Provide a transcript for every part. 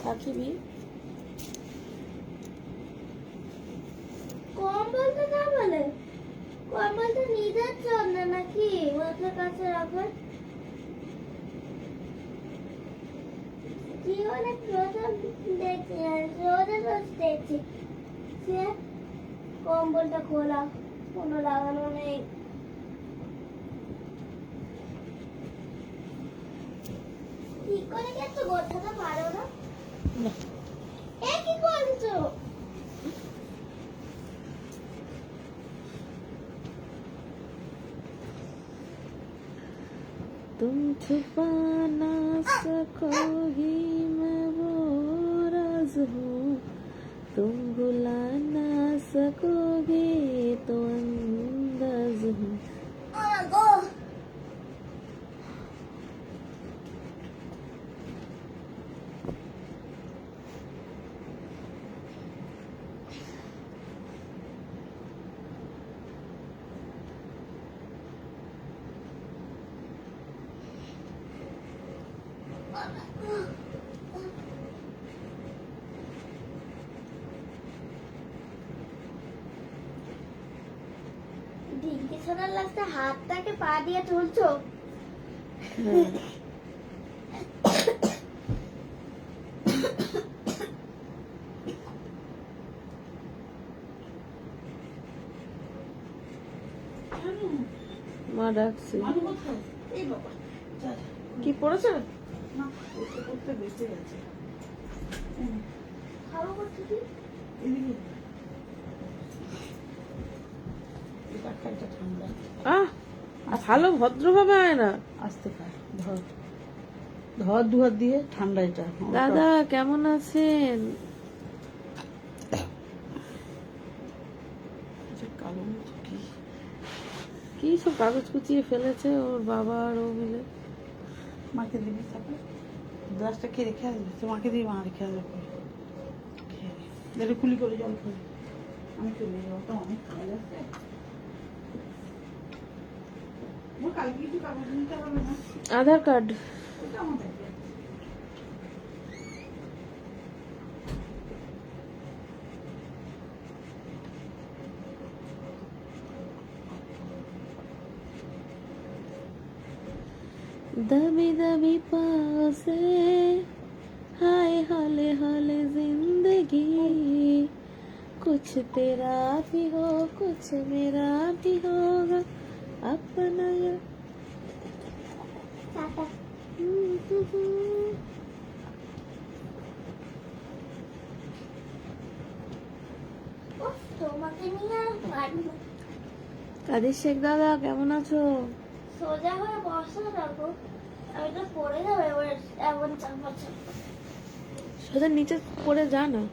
থাকিবি। কম্বলটা না বলে, কম্বলটা নিজের জন্য নাকি মাথার কাছে রাখার? কি অনেক প্রথম দেখছি, রোজ দেখছি সে কম্বলটা খোলা, কোনো লাগানো নেই। কি করে কি একটু গোছাতে পারো না? না, এ কি করছো? तुम छुपा ना सकोगी मैं वो राज हूँ, तुम भुला ना सकोगे तो अंदाज हूँ। গো ডিঙ্কি সোনার লাস্টে হাতটাকে পা দিয়ে তুলছো। মা ডাকছে। এই বাবা, যা, যা। কি পড়েছে? না, করতে করতে বেঁচে গেছে। খাবো করছো কি? এদিকে। এই কাঠটা ঠান্ডা। ভালো ভদ্রভাবে আয় না। আস্তে খায়, ধর ধর দুহাত দিয়ে, ঠান্ডা এটা। দাদা কেমন আছেন? কালো মতো কি? কি সব কাগজ কুচিয়ে ফেলেছে ওর বাবা আর ও মিলে। মাকে দিবি তারপরে গ্লাসটা খেয়ে রেখে আসবে, তোমাকে দিবি, মা রেখে আসবে। কুলি করে জল খাবে। আমি চলে যাবো, তো অনেক খাওয়া যাচ্ছে। কালকে কিছু কাগজ নিতে হবে না, আধার কার্ড। ওটা আমার ব্যাগে আছে। दबी दबी पाँव से हाय हौले हौले जिंदगी, कुछ तेरा भी हो कुछ मेरा भी होगा अपना ये। টাটা। উফ, তোমাকে নিয়ে আর পারি না। কাদের শেখ দাদা কেমন আছো? সোজা হয়ে বসো দেখো, আমি তো পড়ে যাবো এবার, এমন চাপা চাপা। সোজা নিচে পড়ে যা না।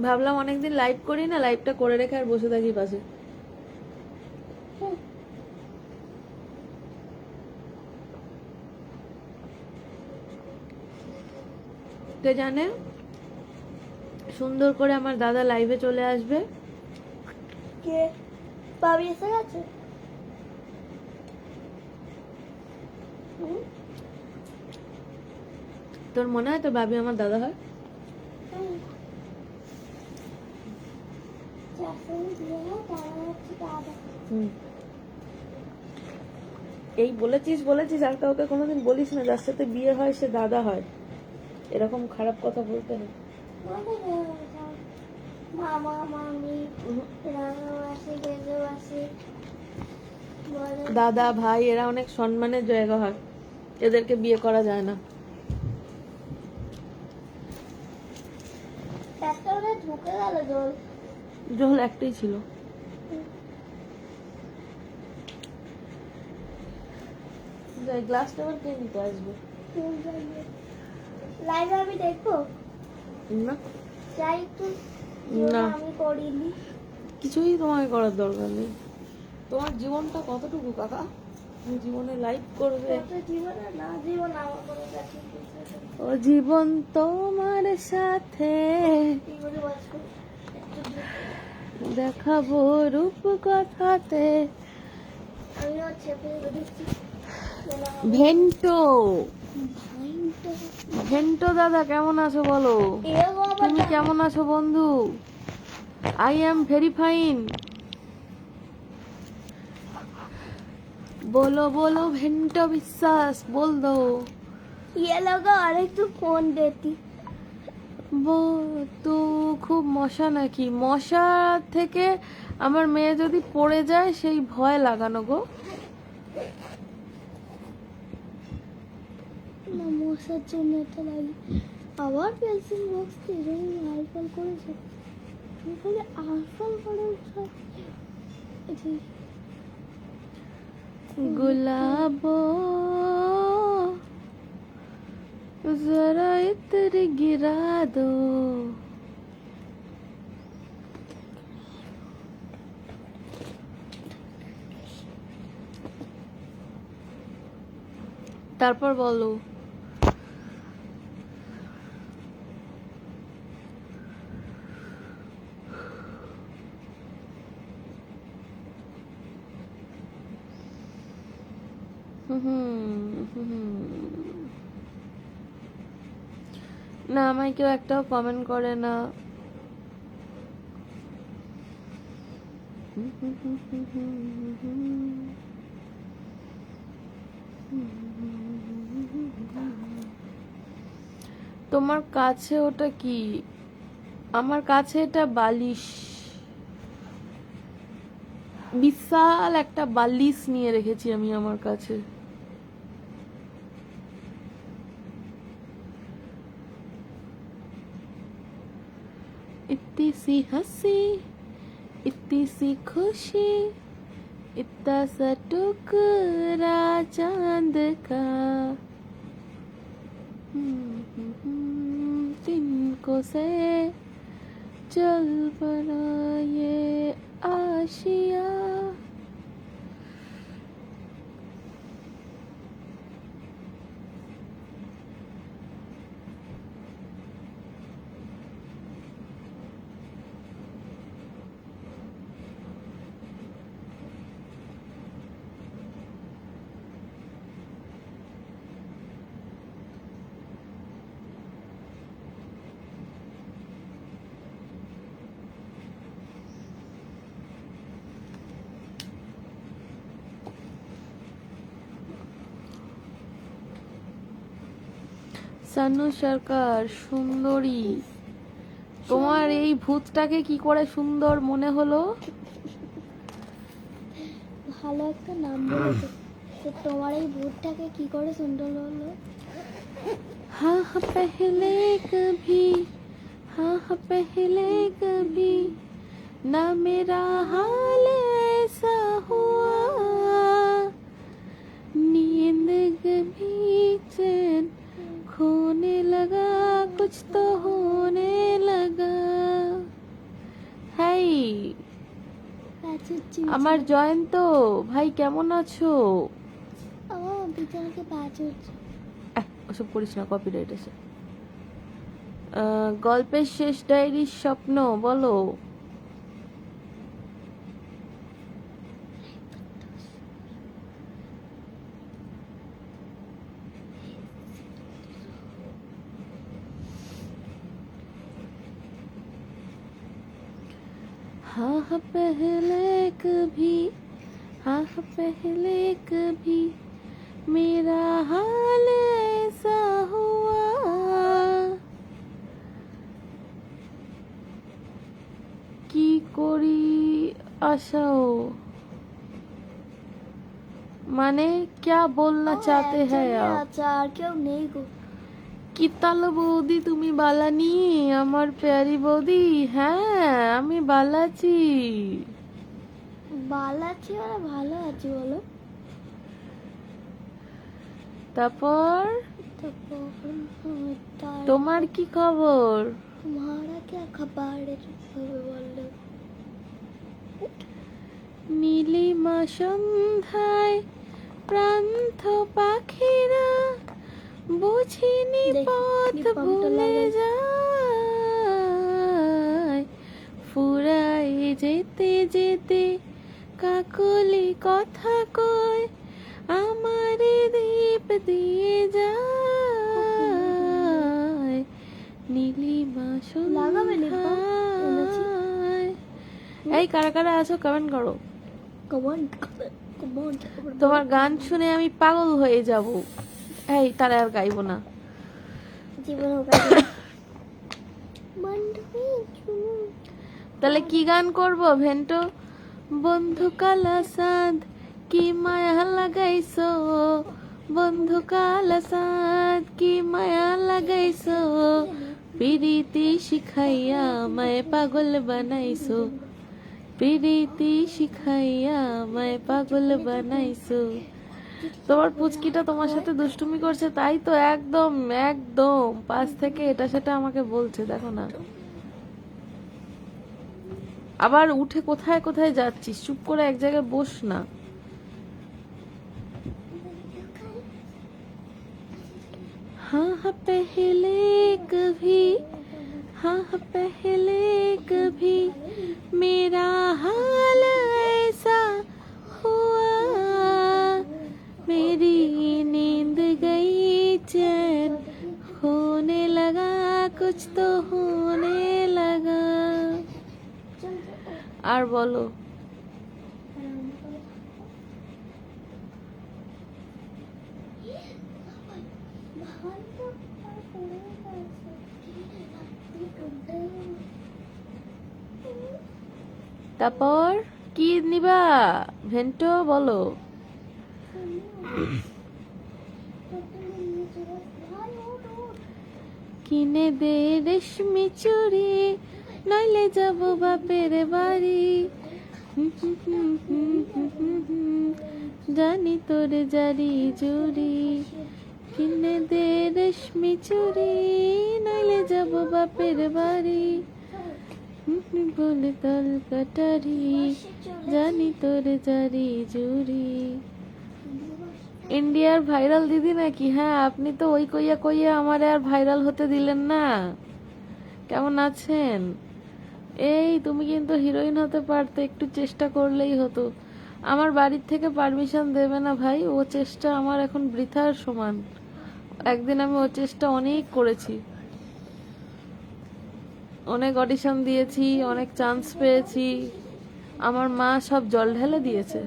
ভাবলাম অনেকদিন লাইভ করি না, লাইভটা করে রেখে আর বসে থাকি পাশে। কে জানে সুন্দর করে আমার দাদা লাইভে চলে আসবে। কে পাবি এসে গেছে? তোর মনে হয় তোর ভাবি আমার দাদা হয়? এই বলেছিস বলেছিস, আর কাউকে কোনোদিন বলিস না যার সাথে বিয়ে হয় সে দাদা হয়, এরকম খারাপ কথা বলতে নেই। মামা মামি রাঙা মাসি গেজো মাসি দাদা ভাই এরা অনেক সম্মানের জায়গা হয়, এদেরকে বিয়ে করা যায় না। একটা ওরা ঢুকে গেল জল। জল একটাই ছিল। যাই গ্লাসটা আবার কে নিতে আসবে? লাইভ আমি দেখবো না চাই একটু, না। আমি করিনি। কিছুই তোমাকে করার দরকার নেই। তোমার জীবনটা কতটুকু কাকা? তুমি জীবনে লাইভ করবে? জীবনে না, জীবন আমার কোনো কাছে ও জীবন তোমার সাথে দেখাবো রূপ কথাতে। আমিও চেপে ধরেছি। ভেন্টো, ভাইটা। ভেন্টো দাদা কেমন আছো বলো? এ বাবা, তুমি কেমন আছো বন্ধু? I am very fine. बोलो बोलो भेंटो বিশ্বাস बोल दो। ये लगा और एक तो फोन देती। তো খুব মশা নাকি? মশা থেকে আমার মেয়ে যদি পড়ে যায় সেই ভয় লাগানো গো। না মশার জন্য এটা লাগে। আবার পেন্সিল বক্স দিয়ে আলফাল করেছে। এখানে আলফাল করার गुलाबो जरा इत्र गिरा दो। তারপর বলো। না আমায় কেউ একটাও কমেন্ট করে না। তোমার কাছে ওটা কি? আমার কাছে এটা বালিশ, বিশাল একটা বালিশ নিয়ে রেখেছি আমি আমার কাছে। इतनी सी हंसी, इतनी सी खुशी, इतना सा टुकड़ा चांद का, तिनको से चल पड़ा ये आशिया। সানু সরকার সুন্দরী, তোমার এই ভূতটাকে কি করে সুন্দর মনে হলো? ভালো একটা নাম বলেছে। তো তোমার এই ভূতটাকে কি করে সুন্দর হলো? हाँ पहले कभी, हाँ पहले कभी ना मेरा हाल ऐसा हुआ, नींद कभी चैन खोने लगा, कुछ तो होने लगा। হাই আমার জয়ন্ত ভাই, কেমন আছো? আমার বিছানাকে বাজ হচ্ছে। ওসব করিস না, কপিরাইট আছে। গল্পের শেষ ডায়েরির স্বপ্ন বলো। हाँ पहले कभी, हाँ पहले कभी मेरा हाल ऐसा हुआ, কি করি আশাও, মানে क्या बोलना चाहते हैं आप? আচ্ছা আর কেউ নেই গো। কি তালো বৌদি, তুমি বালানি আমার প্যারি বৌদি? হ্যাঁ আমি বালা আছি। ভালো আছি মানে ভালো আছি বলো। তারপর তারপর তোমার কি খবর? तुम्हारा क्या खबर है বললো। নীলিমা সন্ধ্যায় প্রান্ত পাখিরা বুঝিনি পথ ভুলে যায়, ফুরায় গায়ে যেতে যেতে কাকলি কথা কয়, আমারে দীপ দিয়ে যায় নীলিমা লাগাবে lip balm? সন্ধ্যায়। এই কারা কারা আছো কমেন্ট করো। কমেন্ট কমেন্ট তোমার গান শুনে আমি পাগল হয়ে যাব। এই তারা আর গাইবো না। জীবনে বন্ধু তাহলে কি গান করব ভেন্টো? বন্ধু কালা সাদ কি মায়া লাগাইছো, বন্ধু কালা সাদ কি মায়া লাগাইছো, পিরিতি শিখাইয়া আমায় পাগল বানাইছো, পিরিতি শিখাইয়া আমায় পাগল বানাইছো। তোমার পুচকিটা তোমার সাথে দুষ্টুমি করছে তাই তো, একদম একদম পাশ থেকে এটা সেটা আমাকে বলছে, দেখো না। আবার উঠে কোথায় কোথায় যাচ্ছিস, চুপ করে এক জায়গায় বস না। हाँ पहले कभी, हाँ पहले कभी मेरा हाल ऐसा हुआ, मेरी नींद गई चैन होने लगा, कुछ तो होने लगा। আর বলো। তারপর কি নিবা ভেন্টো বলো। কিনে দে রেশমি চুড়ি, নইলে যাব বাপের বাড়ি, জানি তোরে জারি জুড়ি, কিনে দে রেশমি চুড়ি, নইলে যাব বাপের বাড়ি, বলে তল কাটারি, জানি তোরে জারি জুড়ি। ইন্ডিয়ার ভাইরাল দিদি নাকি? হ্যাঁ, আপনি তো ওই কইয়া কইয়া আমারে আর ভাইরাল হতে দিলেন না। কেমন আছেন? এই তুমি কিন্তু হিরোইন হতে পারতে, একটু চেষ্টা করলেই হতো। আমার বাড়ির থেকে পারমিশন দেবে না ভাই, ও চেষ্টা আমার এখন বৃথার সমান। একদিন আমি ও চেষ্টা অনেক করেছি, অনেক অডিশন দিয়েছি, অনেক চান্স পেয়েছি, আমার মা সব জল ঢেলে দিয়েছে।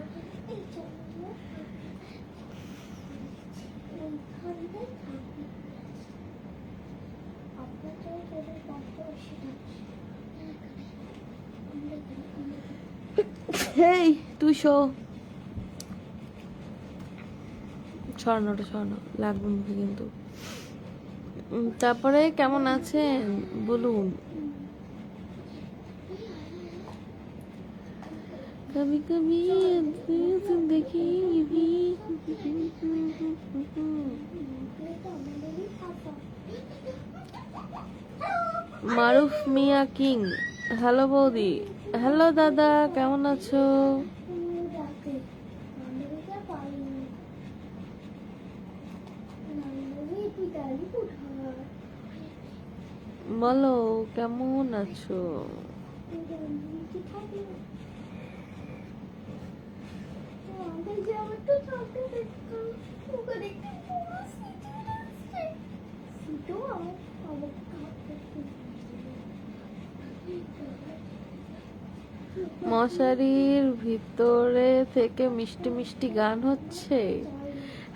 হেই তুই শো, ছড়ানোটা ছড়ানো লাগবে মুখে কিন্তু। তারপরে কেমন আছেন বলুন। কবি কবি দেখি মারুফ মিয়া কিং, হ্যালো বৌদি, হ্যালো দাদা, কেমন আছো? বলো কেমন আছো? মশারির ভিতরে থেকে মিষ্টি মিষ্টি গান হচ্ছে।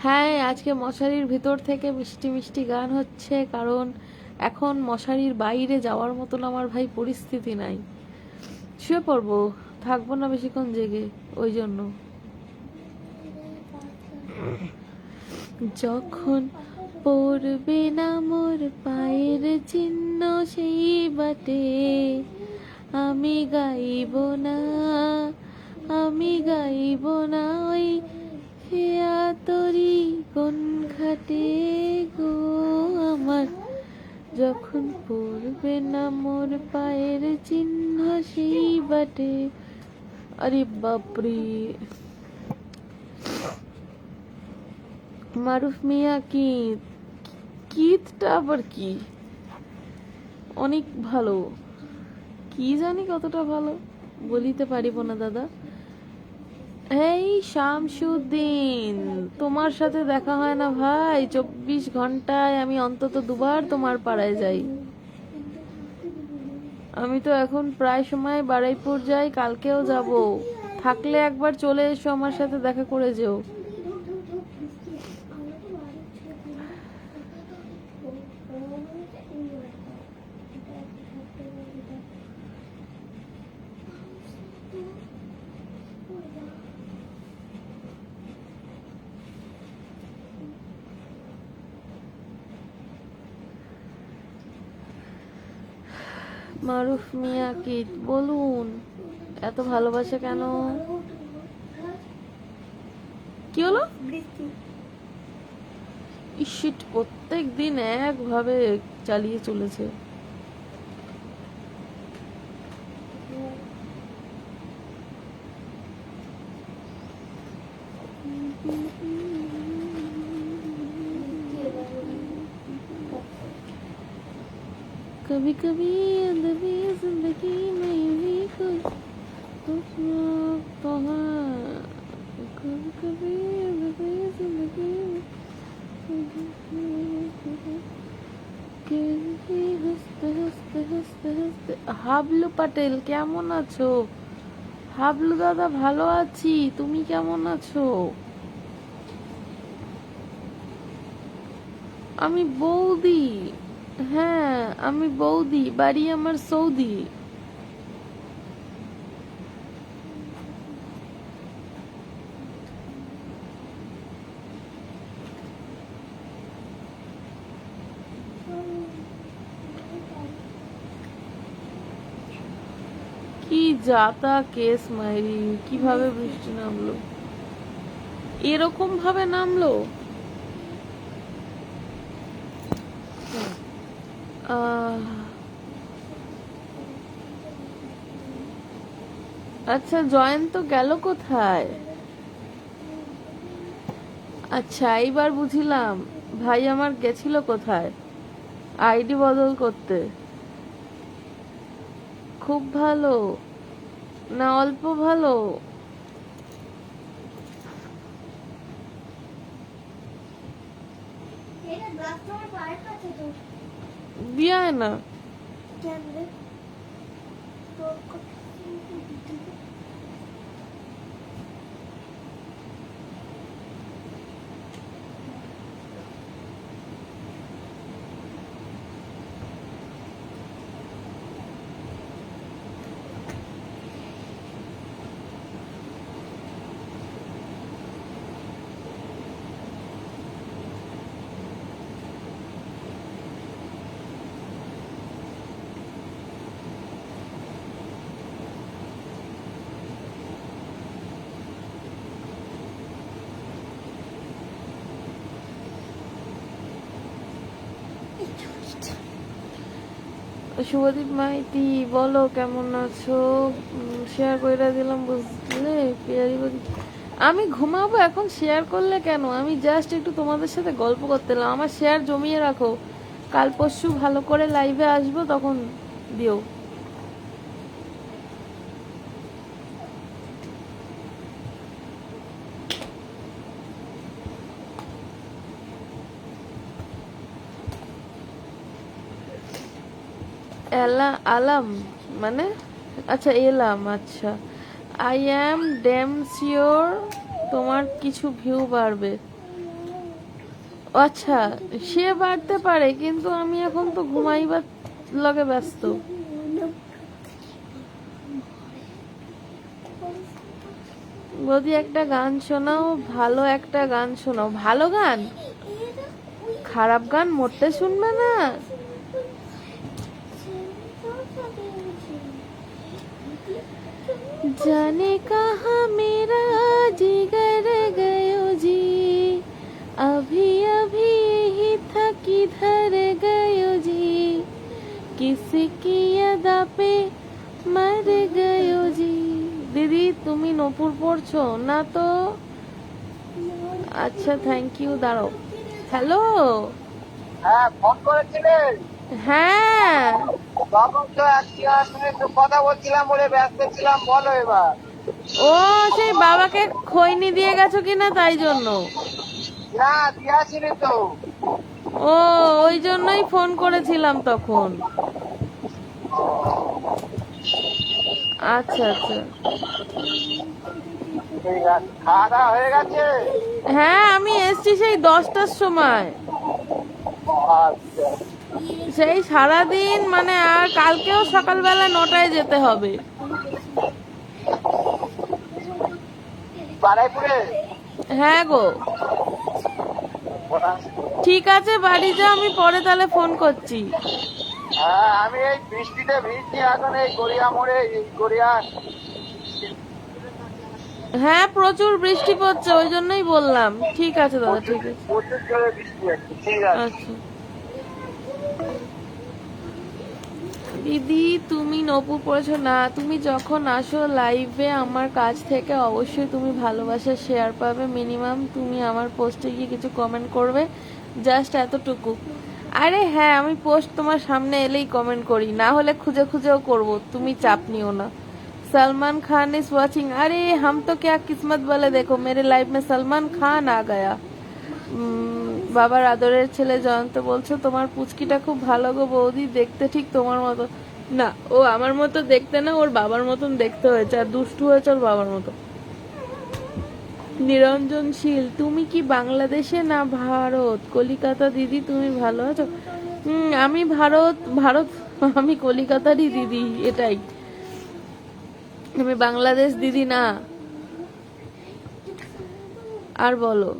হ্যাঁ, আজকে মশারির ভিতর থেকে মিষ্টি মিষ্টি গান হচ্ছে, কারণ এখন মশারির বাইরে যাওয়ার মতন আমার ভাই পরিস্থিতি নাই। শুয়ে পড়বো, থাকবো না বেশিক্ষণ জেগে, ওই জন্য। যখন পড়বে না মোর পায়ের চিহ্ন সেই বাটে, আমি গাইব না, আমি গাইব না ওই খেয়া তরি কোন ঘাটে গো আমার, যখন পড়বে না মোর পায়ের চিহ্ন সেই বাটে। আরে বাপরে, মারুফ মিয়া কিত, কিতটা আবার কি? অনেক ভালো, কি জানি কতটা ভালো, বলিতে পারিব না দাদা। এই শামসুদ্দিন, তোমার সাথে দেখা হয় না ভাই। 24 ঘন্টায় আমি অন্তত দুবার তোমার পাড়ায় যাই। আমি তো এখন প্রায় সময় বারুইপুর যাই, কালকেও যাব। থাকলে একবার চলে এসো, আমার সাথে দেখা করে যেও। মারুফ মিয়া কিট, বলুন এত ভালোবাসা কেন? কি হলো? বৃষ্টি। ইশিট, প্রত্যেক দিন একভাবে চালিয়ে চলেছে। कभी कभी अदबी जिंदगी में यूं ही कुछ तो हाँ, कभी कभी अदबी जिंदगी में हंसते हंसते हंसते हंसते। হাবলু পাটেল, কেমন আছো? হাবলু দাদা, ভালো আছি, তুমি কেমন আছো? আমি বৌদি। হ্যাঁ, আমি বৌদি, বাড়ি আমার সৌদি। কি যাতা কেস মাইরি, কিভাবে বৃষ্টি নামলো, এরকম ভাবে নামলো। আচ্ছা, জয়ন্ত গেল কোথায়? আচ্ছা, এইবার বুঝিলাম ভাই আমার গেছিল কোথায়। আইডি বদল করতে। খুব ভালো না অল্প ভালো? এটা গ্লাস তোমার পায়ের কাছে তো। বিয়ায় না। কেন রে? তোর কথা শুভদীপ মাইতি, বলো কেমন আছো? শেয়ার করে দিলাম, বুঝলে পিয়ারি বলি। আমি ঘুমাবো এখন, শেয়ার করলে কেন? আমি জাস্ট একটু তোমাদের সাথে গল্প করতে এলাম। আমার শেয়ার জমিয়ে রাখো, কাল পরশু ভালো করে লাইভে আসবো, তখন দিও। আলাম মানে? আচ্ছা, এলাম। আচ্ছা, আই অ্যাম ড্যাম শিওর তোমার কিছু ভিউ বাড়বে। আচ্ছা, সে বাড়তে পারে, কিন্তু আমি এখন তো ঘুমাইবার লগে ব্যস্ত। যদি একটা গান শোনাও, ভালো একটা গান শোনাও। ভালো গান? খারাপ গান মোটে শুনবে না। जाने कहाँ मेरा जिगर गयो जी, अभी अभी यही था किधर गयो जी, किसकी अदा पे मर गयो जी। দিদি, তুমি নপুর পড়ছো না তো? আচ্ছা, থ্যাংক ইউ। দাঁড়াও। হ্যালো, হ্যাঁ, ফোন করেছিলেন? হ্যাঁ তখন তো একটিয়ার সঙ্গে একটু কথা বলছিলাম বলে ব্যস্ত ছিলাম, বলো এবার। ও সেই বাবাকে খৈনি দিয়ে গেছো কিনা তাই জন্য। না দিয়াছিলি তো। ও ওই জন্যই ফোন করেছিলাম তখন। আচ্ছা আচ্ছা। ঠিক আছে, খাওয়া দাওয়া হয়ে গেছে? হ্যাঁ আমি এসছি সেই 10টার সময়। আচ্ছা, সেই সারাদিন মানে, আর কালকেও সকালবেলা 9টায় যেতে হবে। বারাইপুরে? হ্যাঁ গো। ঠিক আছে বাড়ি যা, আমি পরে তাহলে ফোন করছি। হ্যাঁ, আমি এই বৃষ্টিতে ভিজছি এখন, এই গড়িয়া মোড়ে, এই গড়িয়া। হ্যাঁ প্রচুর বৃষ্টি পড়ছে, ওই জন্যই বললাম। ঠিক আছে দাদা, ঠিক আছে। প্রচুর জোরে বৃষ্টি হচ্ছে। ঠিক আছে। আচ্ছা দিদি, তুমি নপুর পড়েছো না? তুমি যখন আসো লাইভে আমার কাছ থেকে অবশ্যই তুমি ভালোবাসা শেয়ার পাবে। মিনিমাম তুমি আমার পোস্টে গিয়ে কিছু কমেন্ট করবে, জাস্ট এতটুকু। আরে হ্যাঁ, আমি পোস্ট তোমার সামনে এলেই কমেন্ট করি, না হলে খুঁজে খুঁজেও করব, তুমি চাপ নিও না। Salman Khan is watching. अरे हम तो क्या किस्मत वाले, देखो मेरे लाइफ में सलमान खान आ गया। বাবার আদরের ছেলে জয়ন্ত বলছো তোমার পুচকিটা খুব ভালো গো বৌদি, দেখতে ঠিক তোমার মতো। না, ও আমার মতো দেখতে না, ওর বাবার মতন দেখতে হয়েছে, আর দুষ্টু হয়েছে ওর বাবার মতো। নিরঞ্জনশীল, তুমি কি বাংলাদেশে না ভারত? কলিকাতা দিদি, তুমি ভালো আছো? আমি ভারত ভারত আমি কলিকাতারই দিদি, এটাই। আমি বাংলাদেশ দিদি না। আর বলো।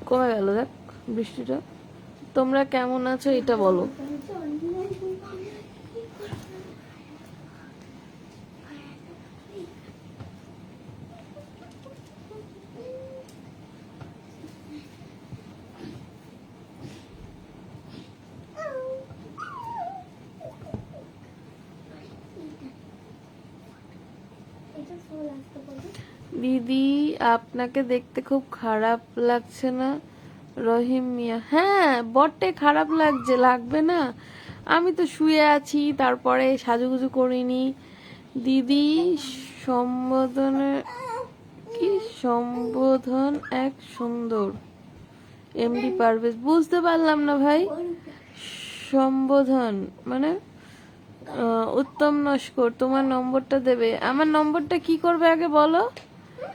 কমে গেল দেখ বৃষ্টিটা। তোমরা কেমন আছো এটা বলো। দিদি আপনাকে দেখতে খুব খারাপ লাগছে না? রহিম মিয়া, হ্যাঁ বড্ডে খারাপ লাগছে, লাগবে না? আমি তো শুয়ে আছি, তারপরে সাজুগুজু করিনি। দিদি সম্বোধনে কি সম্বোধন এক সুন্দর। এমডি পারভেজ, বুঝতে পারলাম না ভাই। সম্বোধন মানে উত্তম নস্কর, তোমার নম্বরটা দেবে? আমার নম্বরটা কি করবে আগে বলো।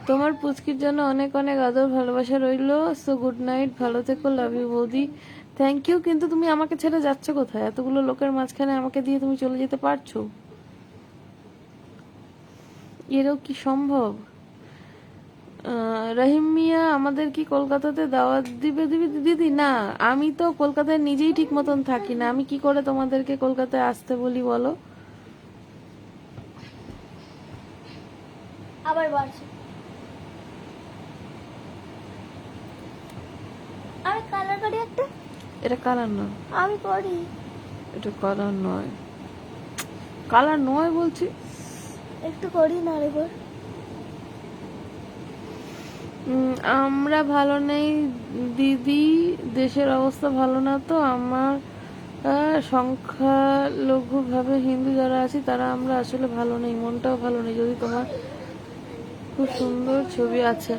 তোমার পুচকির জন্য অনেক অনেক আদর ভালোবাসা রইলো। সো গুড নাইট, ভালো থেকো, লাভ ইউ বৌদি। Thank you. কিন্তু তুমি আমাকে ছেড়ে যাচ্ছ কোথায়? এতগুলো লোকের মাঝখানে আমাকে দিয়ে তুমি চলে যেতে পারছো? এরও কি সম্ভব? রহিম মিয়া, আমাদের কি কলকাতাতে দাওয়াত দিবে দিবি দিদি? না, আমি তো কলকাতায় নিজেই ঠিক মতন থাকি না, আমি কি করে তোমাদেরকে কলকাতায় আসতে বলি বলো? আবার বাড়ছে। আমি কালার করি একটা। এটা কালার নয়। আমি করি। এটা কালার নয়, কালার নয় বলছি। একটু করি না এবার। আমরা ভালো নেই দিদি, দেশের অবস্থা ভালো না তো। আমার সংখ্যালঘু ভাবে হিন্দু যারা আছি তারা আমরা আসলে ভালো নেই, মনটাও ভালো নেই। যদি তোমার খুব সুন্দর ছবি আছে,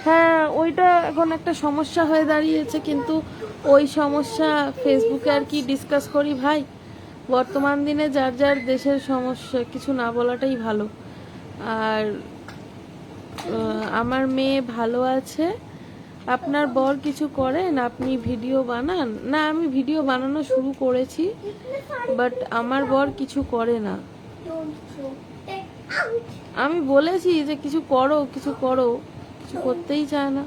হ্যাঁ ওইটা এখন একটা সমস্যা হয়ে দাঁড়িয়েছে, কিন্তু ওই সমস্যা ফেসবুকে আর কি ডিসকাস করি ভাই। বর্তমান দিনে যার যার দেশের সমস্যা কিছু না বলাটাই ভালো। আর আমার মেয়ে ভালো আছে। আপনার বর কিছু করেন? আপনি ভিডিও বানান? না, আমি ভিডিও বানানো শুরু করেছি, বাট আমার বর কিছু করে না। আমি বলেছি যে কিছু করো কিছু করো, কিছু করতেই চায় না।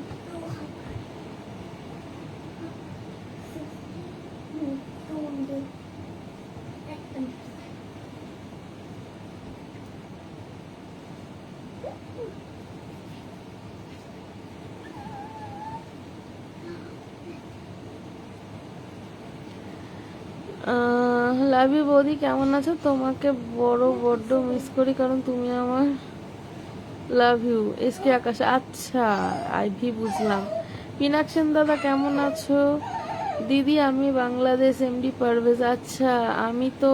লাভ ইউ বৌদি, কেমন আছো? তোমাকে বড় বড্ড মিস করি, কারণ তুমি আমার লাভ ইউ এস কে আকাশ। আচ্ছা আইভি বুঝলাম। পিনাক সেন দাদা কেমন আছো? দিদি আমি বাংলাদেশ, এমডি পারভেজ। আচ্ছা আমি তো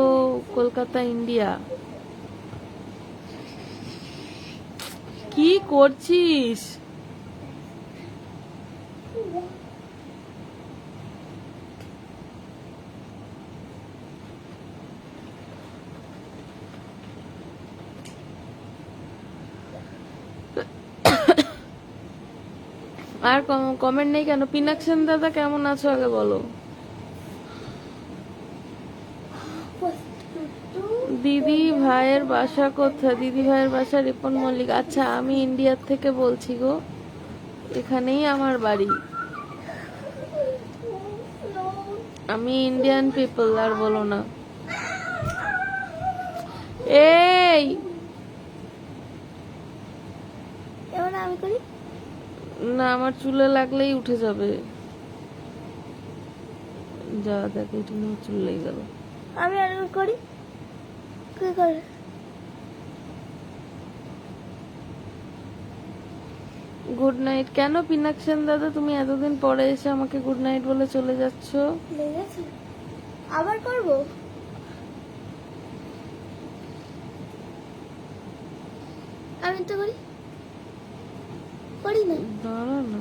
কলকাতা, ইন্ডিয়া। কি করছিস? আর কমেন্ট নেই কেন? পিনাক সেন দাদা কেমন আছো আগে বলো। দিদি ভাইয়ের বাসা কোথায়? দিদি ভাইয়ের বাসা রিপন মল্লিক। আচ্ছা আমি ইন্ডিয়ার থেকে বলছি গো, এখানেই আমার বাড়ি। আমি ইন্ডিয়ান পিপল, আর বলো না। এই এবার আমি করি। না আমার চুলে লাগলেই উঠে যাবে। যা দেখ এটা নিয়ে চুল লেগে গেল। আমি আর করি। কি করে? Good night. কেন পিনাক সেন দাদা তুমি এতদিন পরে এসে আমাকে গুড নাইট বলে চলে যাচ্ছ? লেগেছে, আবার করব। আমি তো করি করি না। দাঁড়া না।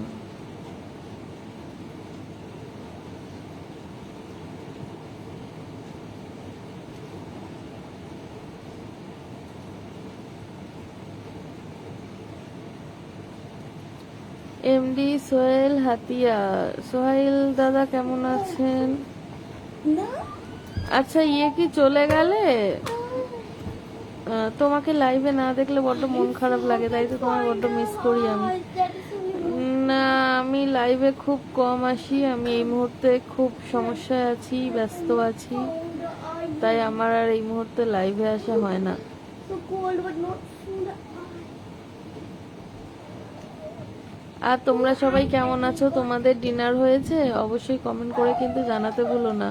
এমডি সোহেল হাতিয়া। সোহেল দাদা কেমন আছেন? না আচ্ছা ইয়ে কি চলে গেলে? তোমাকে লাইভে না দেখলে বড্ড মন খারাপ লাগে, তাই তো তোমার বড্ড মিস করি আমি। না আমি লাইভে খুব কম আসি, আমি এই মুহূর্তে খুব সমস্যায় আছি, ব্যস্ত আছি, তাই আমার আর এই মুহূর্তে লাইভে আসা হয় না। so cold but not food. আর তোমরা সবাই কেমন আছো? তোমাদের ডিনার হয়েছে? অবশ্যই কমেন্ট করে কিন্তু জানাতে ভুলো না।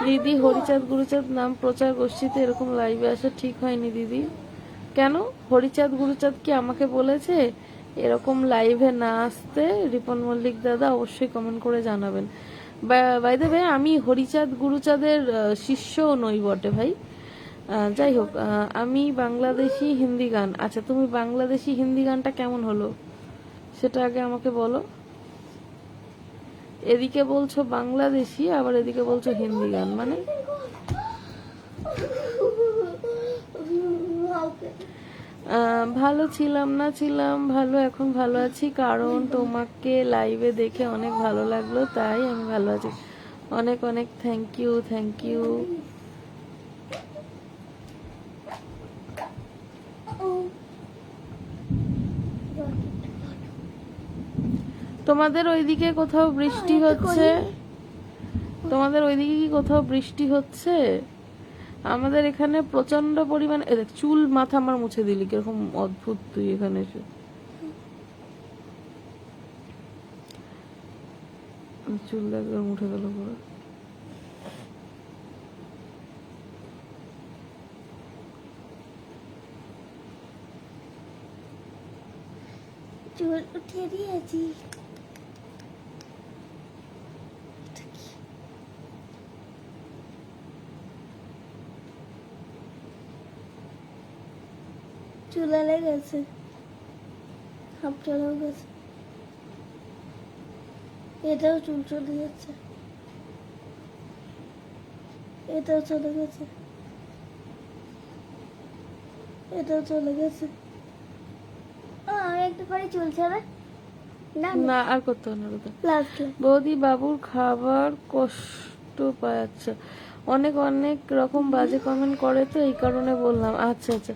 দিদি হরিচাঁদ গুরুচাঁদ নাম প্রচার গোষ্ঠীতে এরকম লাইভে আসা ঠিক হয়নি দিদি। কেন? হরিচাঁদ গুরুচাঁদ কি আমাকে বলেছে এরকম লাইভে না আসতে? রিপন মল্লিক দাদা অবশ্যই কমেন্ট করে জানাবেন। বাই দ্য ওয়ে আমি হরিচাঁদ গুরুচাঁদের শিষ্য নই বটে ভাই। যাই হোক, আমি বাংলাদেশি হিন্দি গান। আচ্ছা তুমি বাংলাদেশি হিন্দি গানটা কেমন হলো সেটা আগে আমাকে বলো। এদিকে বলছো বাংলাদেশি, আবার এদিকে বলছো হিন্দি গান, মানে ভালো ছিলাম না, ছিলাম ভালো, এখন ভালো আছি কারণ তোমাকে লাইভে দেখে অনেক ভালো লাগলো, তাই আমি ভালো আছি। অনেক অনেক থ্যাংক ইউ, থ্যাংক ইউ। তোমাদের ওইদিকে কোথাও বৃষ্টি হচ্ছে? তোমাদের ওইদিকে কি কোথাও বৃষ্টি হচ্ছে? আমাদের এখানে প্রচন্ড পরিমাণে চুল মাথা আমার মুছে দিলি, কিরকম অদ্ভুত তুই এখানে এসে। চুল একবার উঠে গেল পুরো। চুল উঠিয়ে দিয়েছি। চুলে লেগেছে, হাফ চলেও গেছে। এটাও চুল চলে যাচ্ছে, এটাও চলে গেছে, এটাও চলে গেছে। আমি একটু পরে চুল ছাড়া না আর করতে হবে না। লাস্ট বৌদি বাবুর খাবার কষ্ট পায়। আচ্ছা অনেক অনেক রকম বাজে কমেন্ট করে তো এই কারণে বললাম। আচ্ছা আচ্ছা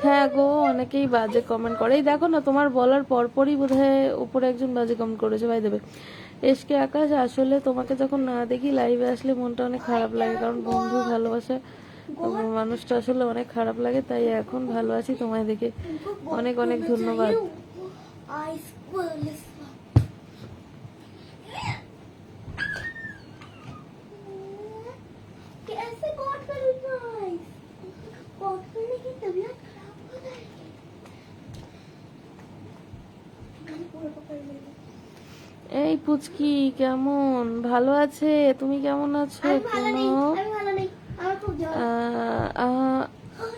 হ্যাঁ গো, অনেকেই বাজে কমেন্ট করে। এই দেখো না তোমার বলার পরপরই বোধহয় উপরে একজন বাজে কমেন্ট করেছে। ভাই দেবে এসকে আকাশ, আসলে তোমাকে যখন না দেখি লাইভে আসলে মনটা অনেক খারাপ লাগে, কারণ বন্ধু ভালোবাসা মানুষটা আসলে অনেক খারাপ লাগে, তাই এখন ভালো আছি তোমায় দেখে। অনেক অনেক ধন্যবাদ। कैसे कॉट करूँ गाइस? कॉट करने की तबीयत खराब हो जाएगी। পুচকি কেমন? ভালো আছে? তুমি কেমন আছো? আমি ভালো নেই, প্রণব আমি ভালো নেই, আমার খুব জ্বর।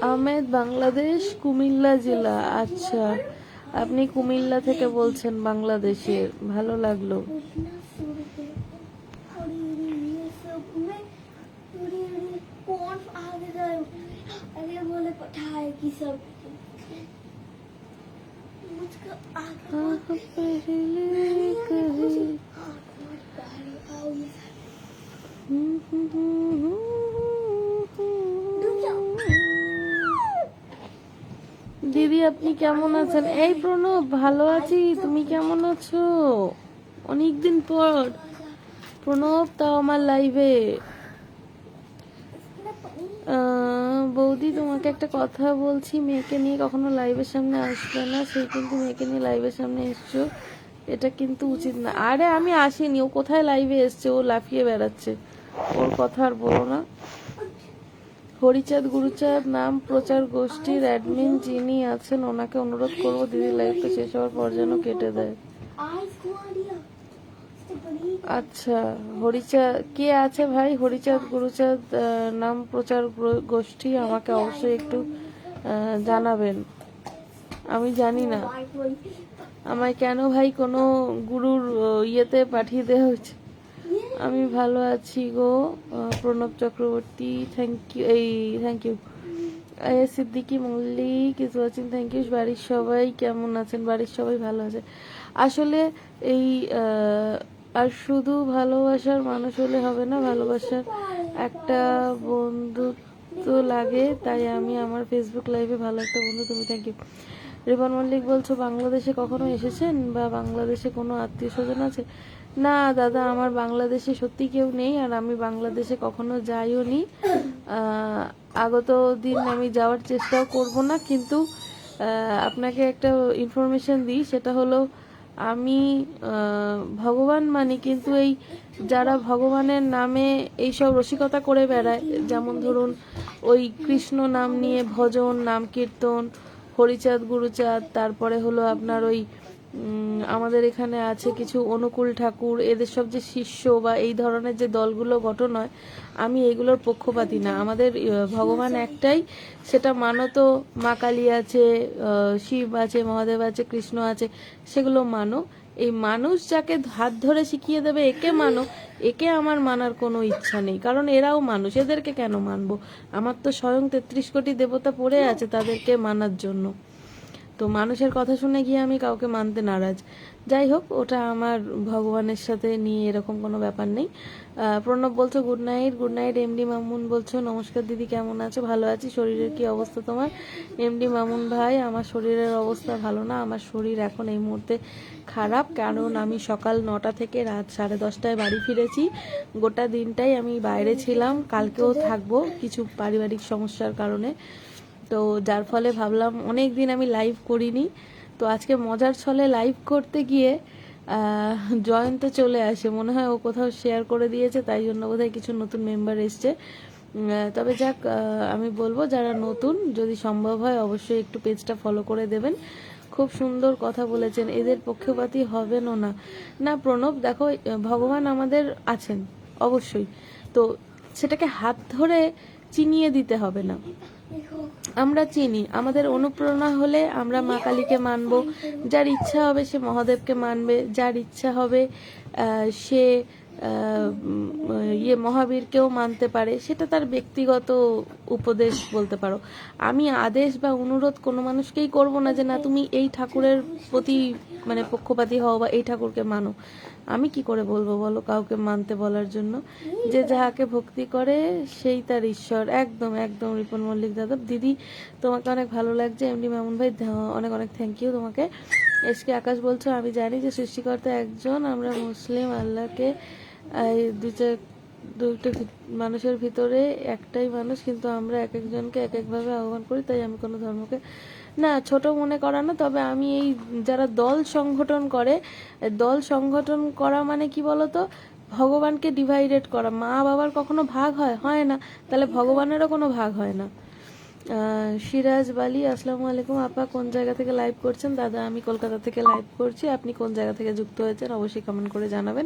আহমেদ, বাংলাদেশ, কুমিল্লা জেলা। আচ্ছা, আপনি কুমিল্লা থেকে বলছেন, বাংলাদেশের। ভালো লাগলো। कृष्णा सूर्य और ये सब में कौन आगे जाए? अरे बोले पठाए की सब मुझको आगे आह, पहले कभी। आओ ये দিদি আপনি কেমন আছেন? এই প্রণব, ভালো আছি। তুমি কেমন আছো? অনেকদিন পর প্রণব, তাও আমার লাইভে। বৌদি, তোমাকে একটা কথা বলছি, মেয়েকে নিয়ে কখনো লাইভের সামনে আসবে না। সেই কিন্তু মেয়েকে নিয়ে লাইভের সামনে এসছো, এটা কিন্তু উচিত না। আরে আমি আসিনি, ও কোথায় লাইভে এসছে? ও লাফিয়ে বেড়াচ্ছে, ওর কথা আর বলো না। হরিচাঁদ গুরুচাঁদ নাম প্রচার গোষ্ঠীর অ্যাডমিন যিনি আছেন, ওনাকে অনুরোধ করবো দিদি লাইভটা শেষ হওয়ার পর যেন কেটে দেয়। आज घुमा दिया इससे बड़ी আচ্ছা, হরিচাঁদ কে আছে ভাই? হরিচাঁদ গুরুচাঁদ নাম প্রচার গোষ্ঠী, আমাকে অবশ্যই একটু জানাবেন। আমি জানি না बाइक वही আমায় কেন ভাই কোনো গুরুর ইয়েতে পাঠিয়ে দেওয়া হয়েছে। আমি ভালো আছি গো। Pranab Chakraborty, thank you. Thank you. Siddiqui Mallick is watching, thank you. বাড়ির সবাই কেমন আছেন? বাড়ির সবাই ভালো আছে। আসলে এই আর শুধু ভালোবাসার মানুষ হলে হবে না, ভালোবাসার একটা বন্ধুত্ব লাগে। তাই আমি আমার ফেসবুক লাইভে ভালো একটা বন্ধু তুমি। Thank you. রিপন মল্লিক বলছো, বাংলাদেশে কখনো এসেছেন বা বাংলাদেশে কোনো আত্মীয় স্বজন আছে? না দাদা, আমার বাংলাদেশে সত্যি কেউ নেই, আর আমি বাংলাদেশে কখনো যাইও নি। আগত দিন আমি যাওয়ার চেষ্টাও করব না। কিন্তু আপনাকে একটা ইনফরমেশন দিই, সেটা হলো আমি ভগবান মানি, কিন্তু এই যারা ভগবানের নামে এইসব রসিকতা করে বেড়ায়, যেমন ধরুন ওই কৃষ্ণ নাম নিয়ে ভজন, নাম কীর্তন, হরিচাঁদ গুরুচাঁদ, তারপরে হলো আপনার ওই আমাদের এখানে আছে কিছু অনুকূল ঠাকুর, এদের সব যে শিষ্য বা এই ধরনের যে দলগুলো গঠন হয়, আমি এগুলোর পক্ষপাতী না। আমাদের ভগবান একটাই, সেটা মানো তো। মা কালী আছে, শিব আছে, মহাদেব আছে, কৃষ্ণ আছে, সেগুলো মানো। এই মানুষ যাকে হাত ধরে শিখিয়ে দেবে একে মানো, একে আমার মানার কোনো ইচ্ছা নেই। কারণ এরাও মানুষ, এদেরকে কেন মানবো? আমার তো স্বয়ং 33 কোটি দেবতা পড়ে আছে তাদেরকে মানার জন্য। তো মানুষের কথা শুনে গিয়ে আমি কাউকে মানতে নারাজ। যাই হোক, ওটা আমার ভগবানের সাথে নিয়ে এরকম কোনো ব্যাপার নেই। প্রণব বলছো good night. Good night. MD Mamun বলছো, নমস্কার দিদি, কেমন আছো? ভালো আছি। শরীরের কি অবস্থা তোমার? এমডি মামুন ভাই, আমার শরীরের অবস্থা ভালো না। আমার শরীর এখন এই মুহূর্তে খারাপ, কারণ আমি সকাল 9টা থেকে রাত 10:30টায় বাড়ি ফিরেছি। গোটা দিনটাই আমি বাইরে ছিলাম, কালকেও থাকবো কিছু পারিবারিক সমস্যার কারণে। তো যার ফলে ভাবলাম অনেক দিন আমি লাইভ করিনি, তো আজকে মজার ছলে লাইভ করতে গিয়ে জয়ন্ত চলে আসে। মনে হয় ও কোথাও শেয়ার করে দিয়েছে, তাই জন্য বোধহয় কিছু নতুন মেম্বার এসছে। তবে যাক, আমি বলবো যারা নতুন, যদি সম্ভব হয় অবশ্যই একটু পেজটা ফলো করে দেবেন। খুব সুন্দর কথা বলেছেন, এদের পক্ষপাতী হবেনও না। না প্রণব, দেখো, ভগবান আমাদের আছেন অবশ্যই, তো সেটাকে হাত ধরে চিনিয়ে দিতে হবে না। আমরা চিনি, আমাদের অনুপ্রেরণা হলে আমরা মা কালীকে মানব, যার ইচ্ছা হবে সে মহাদেবকে মানবে, যার ইচ্ছা হবে সে মহাবীরকেও মানতে পারে, সেটা তার ব্যক্তিগত উপদেশ বলতে পারো। আমি আদেশ বা অনুরোধ কোনো মানুষকেই করব না যে না তুমি এই ঠাকুরের প্রতি মানে পক্ষপাতী হও বা এই ঠাকুরকে মানো। আমি কি করে বলবো বলো কাউকে মানতে বলার জন্য? যে যাহাকে ভক্তি করে সেই তার ঈশ্বর। একদম একদম। রিপন মল্লিক দাদা, দিদি তোমাকে অনেক ভালো লাগছে। এমডি মামুন ভাই, অনেক অনেক থ্যাংক ইউ তোমাকে। এসকে আকাশ বলছো, আমি জানি যে সৃষ্টিকর্তা একজন, আমরা মুসলিম, আল্লাহকে দুইটা মানুষের ভিতরে একটাই মানুষ, কিন্তু আমরা এক একজনকে এক একভাবে আহ্বান করি, তাই আমি কোনো ধর্মকে না ছোট মনে করা না। তবে আমি এই যারা দল সংগঠন করা মানে কি বলতো, ভগবানকে ডিভাইডেড করা। মা বাবার কখনো ভাগ হয় না, তাহলে ভগবানেরও কোনো ভাগ হয় না। সিরাজ বালি, আসসালামু আলাইকুম আপা, কোন জায়গা থেকে লাইভ করছেন? দাদা আমি কলকাতা থেকে লাইভ করছি। আপনি কোন জায়গা থেকে যুক্ত হয়েছেন অবশ্যই কমেন্ট করে জানাবেন।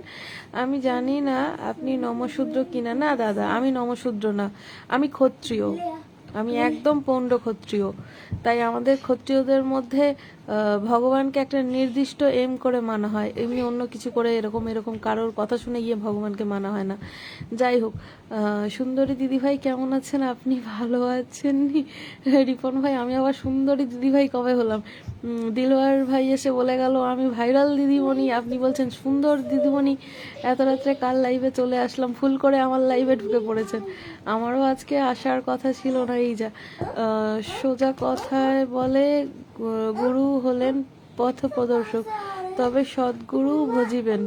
আমি জানি না আপনি নমশূদ্র কিনা। না দাদা, আমি নমশূদ্র না, আমি ক্ষত্রিয়। আমি একদম পৌণ্ড ক্ষত্রিয়। তাই আমাদের ক্ষত্রিয়দের মধ্যে ভগবানকে একটা নির্দিষ্ট এম করে মানা হয়, এমনি অন্য কিছু করে এরকম এরকম কারোর কথা শুনে গিয়ে ভগবানকে মানা হয় না। যাই হোক, সুন্দরী দিদিভাই কেমন আছেন আপনি? ভালো আছেন নি? রিপন ভাই, আমি আবার সুন্দরী দিদিভাই কবে হলাম? দিলওয়ার ভাই এসে বলে গেল আমি ভাইরাল দিদিমণি, আপনি বলছেন সুন্দর দিদিমণি। এত রাত্রে কাল লাইভে চলে আসলাম, ফুল করে আমার লাইভে ঢুকে পড়েছেন। আমারও আজকে আসার কথা ছিল না। এই যা সোজা কথায় বলে গুরু হলেন পথ প্রদর্শক, তবে সদ্গুরু ভজিবেন।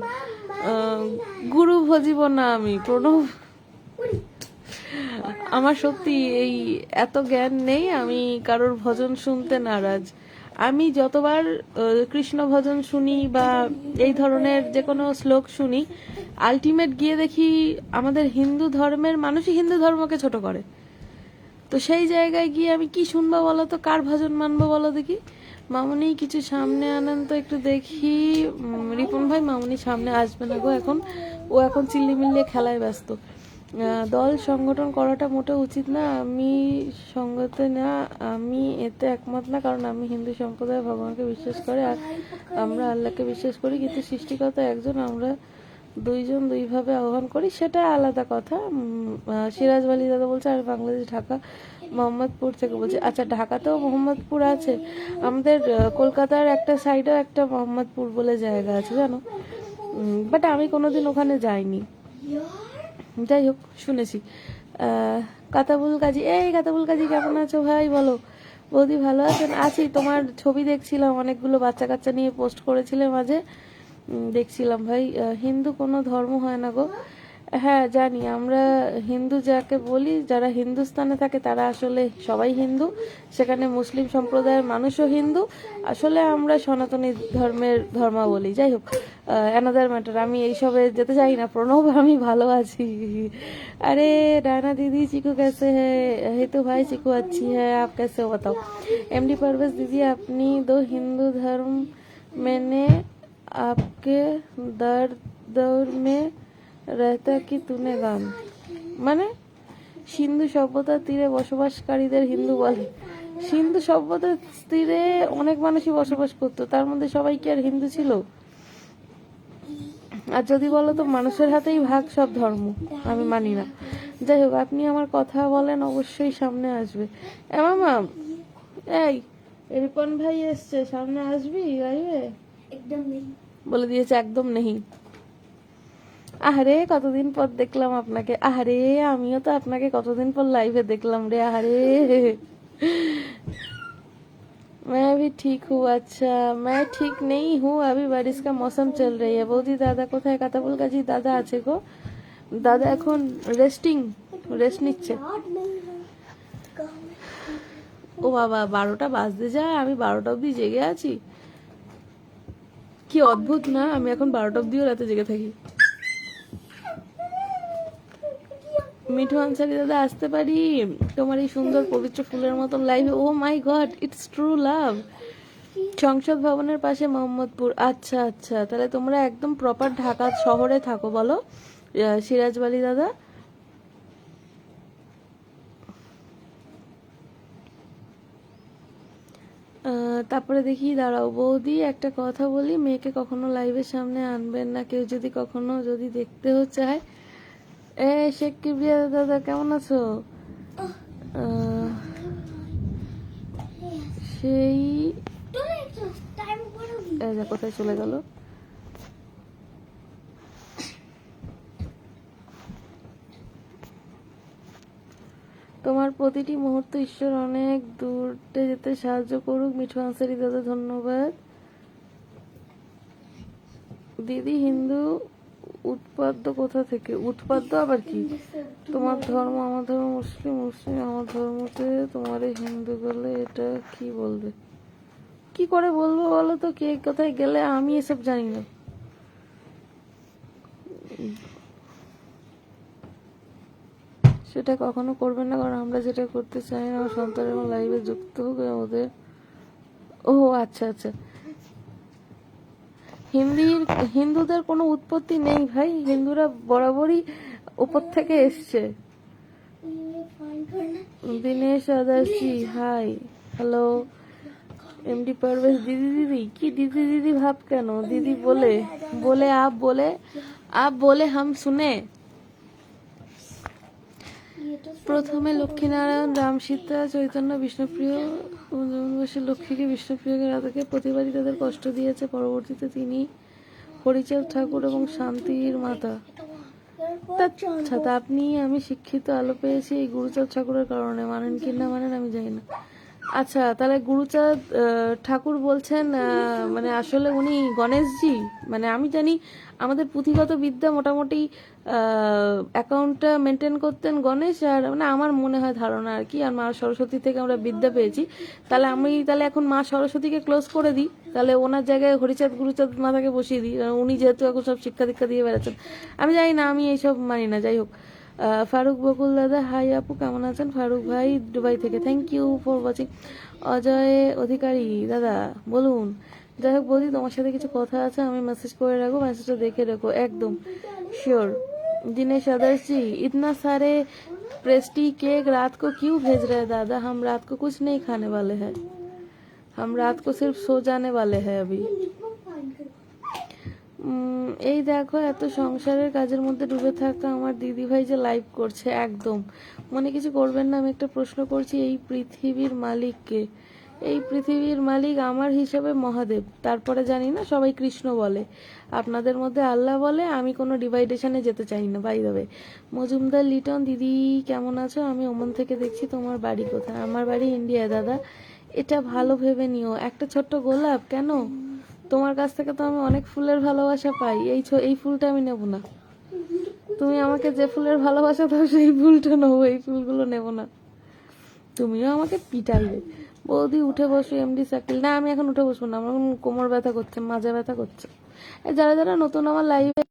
গুরু ভজিব না আমি, প্রণব। আমার সত্যি এই এত জ্ঞান নেই, আমি কারোর ভজন শুনতে নারাজ। আমি যতবার কৃষ্ণ ভজন শুনি বা এই ধরনের যে কোনো শ্লোক শুনি, আলটিমেট গিয়ে দেখি আমাদের হিন্দু ধর্মের মানুষই হিন্দু ধর্মকে ছোট করে। তো সেই জায়গায় গিয়ে আমি কি শুনবো বলো তো, কার ভজন মানবো বলো দেখি? মামুনি কিছু সামনে আনেন তো একটু দেখি। রিপন ভাই, মামুনি সামনে আসবে না গো এখন, ও এখন চিল্লিমিল্লিয়ে খেলায় ব্যস্ত। দল সংগঠন করাটা মোটেও উচিত না, আমি সঙ্গতে না, আমি এতে একমত না। কারণ আমি হিন্দু সম্প্রদায় ভগবানকে বিশ্বাস করে আর আমরা আল্লাহকে বিশ্বাস করি, কিন্তু সৃষ্টিকর্তা একজন, আমরা দুইজন দুইভাবে আহ্বান করি, সেটা আলাদা কথা। সিরাজ আলী দাদা বলছে আমি বাংলাদেশ ঢাকা মোহাম্মদপুর থেকে বলছি। আচ্ছা, ঢাকাতেও মোহাম্মদপুর আছে? আমাদের কলকাতার একটা সাইডেও একটা মোহাম্মদপুর বলে জায়গা আছে জানো, বাট আমি কোনোদিন ওখানে যাইনি। যাই হোক, শুনেছি। কাতাবুল কাজী, এই কাতাবুল কাজী কেমন আছো ভাই? বলো বৌদি, ভালো আছেন? আছি। তোমার ছবি দেখছিলাম, অনেকগুলো বাচ্চা কাচ্চা নিয়ে পোস্ট করেছিলে মাঝে, দেখছিলাম ভাই। হিন্দু কোনো ধর্ম হয় না গো। হ্যাঁ জানি, আমরা হিন্দু যাকে বলি, যারা হিন্দুস্তানে থাকে তারা আসলে সবাই হিন্দু, সেখানে মুসলিম সম্প্রদায়ের মানুষও হিন্দু। আসলে আমরা সনাতনী ধর্মের ধর্মাবলী। যাই হোক, অ্যানাদার ম্যাটার, আমি এইসবে যেতে চাই না। প্রণব, আমি ভালো আছি। अरे राना दीदी चिकू कैसे है? हेतु भाई चिकू अच्छी है, आप कैसे हो बताओ? एमडी परवेज दीदी, अपनी दो हिंदू धर्म मैंने आपके दौर में रहता কি তুনে গান, মানে সিন্ধু সভ্যতার তীরে বসবাসকারীদের হিন্দু বলে। সিন্ধু সভ্যতার তীরে অনেক মানুষই বসবাস করতো, তার মধ্যে সবাই কি আর হিন্দু ছিল? আর যদি বলো তো মানুষের হাতেই ভাগ সব ধর্ম, আমি মানি না। যাই হোক, আপনি আমার কথা বলেন, অবশ্যই সামনে আসবে। মামা, এই রিপন ভাই এসছে, সামনে আসবি লাইভে? একদম নেই। বলে দিয়েছে একদম নেই। আহারে কতদিন পর দেখলাম আপনাকে। আহারে আমিও তো আপনাকে কতদিন পর লাইভে দেখলাম রে। আহারে मैं भी ठीक हूँ। अच्छा, मैं ठीक नहीं हूँ, अभी बारिश का मौसम चल रही है। বৌদি দাদা কোথায়? কাতাবুল কাজী দাদা আছে গো, দাদা এখন রেস্ট নিচ্ছে। याद नहीं है कहाँ ও বাবা, 12টা বাজতে যায়, আমি 12টা অবধি জেগে আছি। কি অদ্ভুত না, আমি এখন 12টা অবধিও রাতে জেগে থাকি। মিঠু আনসারি দাদা, আসতে পারি তোমার এই সুন্দর পবিত্র ফুলের মতন লাইভে? ও মাই গড, ইটস ট্রু লাভ। সংসদ ভবনের পাশে মোহাম্মদপুর। আচ্ছা আচ্ছা, তাহলে তোমরা একদম প্রপার ঢাকা শহরে থাকো বলো সিরাজ বালি দাদা? তারপরে দেখি, দাঁড়াও বৌদি একটা কথা বলি, মেয়েকে কখনো লাইভের সামনে আনবেন না, কেউ যদি কখনো যদি দেখতেও চায়। শেখ কিবরিয়া দাদা কেমন আছো? সেই टाइम पड़ोगी। কোথায় চলে গেল? তোমার প্রতিটি মুহূর্ত ঈশ্বর অনেক দূরে যেতে সাহায্য করুক। মিঠু আনসারি দাদা, ধন্যবাদ। দিদি, হিন্দু উৎপাদ্য কোথা থেকে? উৎপাদ্য আবার কি? তোমার ধর্ম আমার ধর্ম মুসলিম, মুসলিম আমার ধর্মতে, তোমার হিন্দু বলে এটা কি বলবে? কি করে বলবো বলো তো, কে কোথায় গেলে? আমি এসব জানি না। সেটা কখনো করবেন না, কারণ আমরা যেটা করতে চাই না আমার সন্তান এবং লাইভে যুক্ত হোক ওদের। ও আচ্ছা আচ্ছা, হিন্দুদের কোনো উৎপত্তি নেই ভাই, হিন্দুরা বরাবরই উপর থেকে এসছে। ये फाइन करना दिनेश आदर्शी हाय हेलो एमडी परवेश दीदी दीदी की दीदी दीदी भाव কেন दीदी बोले बोले आप बोले हम सुने। ये तो প্রথমে লক্ষ্মীনারায়ণ রাম সীতা চৈতন্য বিষ্ণুপ্রিয় জন্মবাসী লক্ষ্মীকে বিষ্ণুপ্রিয়কে রাধাকে প্রতিবারই তাদের কষ্ট দিয়েছে, পরবর্তীতে তিনি হরিচাঁদ ঠাকুর এবং শান্তির মাতা। আচ্ছা, তা আপনি আমি শিক্ষিত আলো পেয়েছি এই গুরুচাঁদ ঠাকুরের কারণে, মানেন কি না মানেন আমি জানি না। আচ্ছা, তাহলে গুরুচাঁদ ঠাকুর বলছেন মানে আসলে উনি গণেশজি, মানে আমি জানি আমাদের পুঁথিগত বিদ্যা মোটামুটি অ্যাকাউন্টটা মেনটেন করতেন গণেশ, আর মানে আমার মনে হয় ধারণা আর কি, আর মা সরস্বতী থেকে আমরা বিদ্যা পেয়েছি। তাহলে আমি এখন মা সরস্বতীকে ক্লোজ করে দিই, তাহলে ওনার জায়গায় হরিচাঁদ গুরুচাঁদ মাতাকে বসিয়ে দিই, কারণ উনি যেহেতু এখন সব শিক্ষা দীক্ষা দিয়ে বেড়াচ্ছেন। আমি জানি না, আমি এইসব মানি না, যাই হোক। ফারুক বকুল দাদা হাই আপু, কেমন আছেন? ফারুক ভাই দুবাই থেকে, thank you for watching. Ajay Adhikari দাদা বলুন। যাই হোক বৌদি, তোমার সাথে কিছু কথা আছে, আমি মেসেজ করে রাখবো, মেসেজটা দেখে রাখো একদম श्योर। दिनेश आदर्श जी, इतना सारे प्रेस्टी केक रात को क्यों भेज रहे हैं दादा? हम रात को कुछ नहीं खाने वाले हैं, हम रात को सिर्फ सो जाने वाले हैं अभी। এই দেখো, এত সংসারের কাজের মধ্যে ডুবে থাকা আমার দিদি ভাই যে লাইভ করছে, একদম মনে কিছু করবেন না। আমি একটা প্রশ্ন করছি, এই পৃথিবীর মালিক কে? এই পৃথিবীর মালিক আমার হিসাবে মহাদেব, তারপরে জানি না সবাই কৃষ্ণ বলে, আপনাদের মধ্যে আল্লাহ বলে। আমি কোনো ডিভাইডেশনে যেতে চাই না। বাই দেবে মজুমদার লিটন দিদি, কেমন আছো? আমি ওমান থেকে দেখছি, তোমার বাড়ি কোথায়? আমার বাড়ি ইন্ডিয়া দাদা। এটা ভালো ভেবে নিও, একটা ছোট্ট গোলাপ কেন? তোমার কাছ থেকে তো আমি অনেক ফুলের ভালোবাসা পাই, এই ফুলটা আমি নেব না। তুমি আমাকে যে ফুলের ভালোবাসা দাও সেই ফুলটা নেবো, এই ফুলগুলো নেব না। তুমিও আমাকে পিটাইবে। বৌদি উঠে বসো, এমডি সাকিল। না, আমি এখন উঠে বসবো না, আমার এখন কোমর ব্যথা করছে, মাজা ব্যথা করছে। যারা যারা নতুন আমার লাইভে,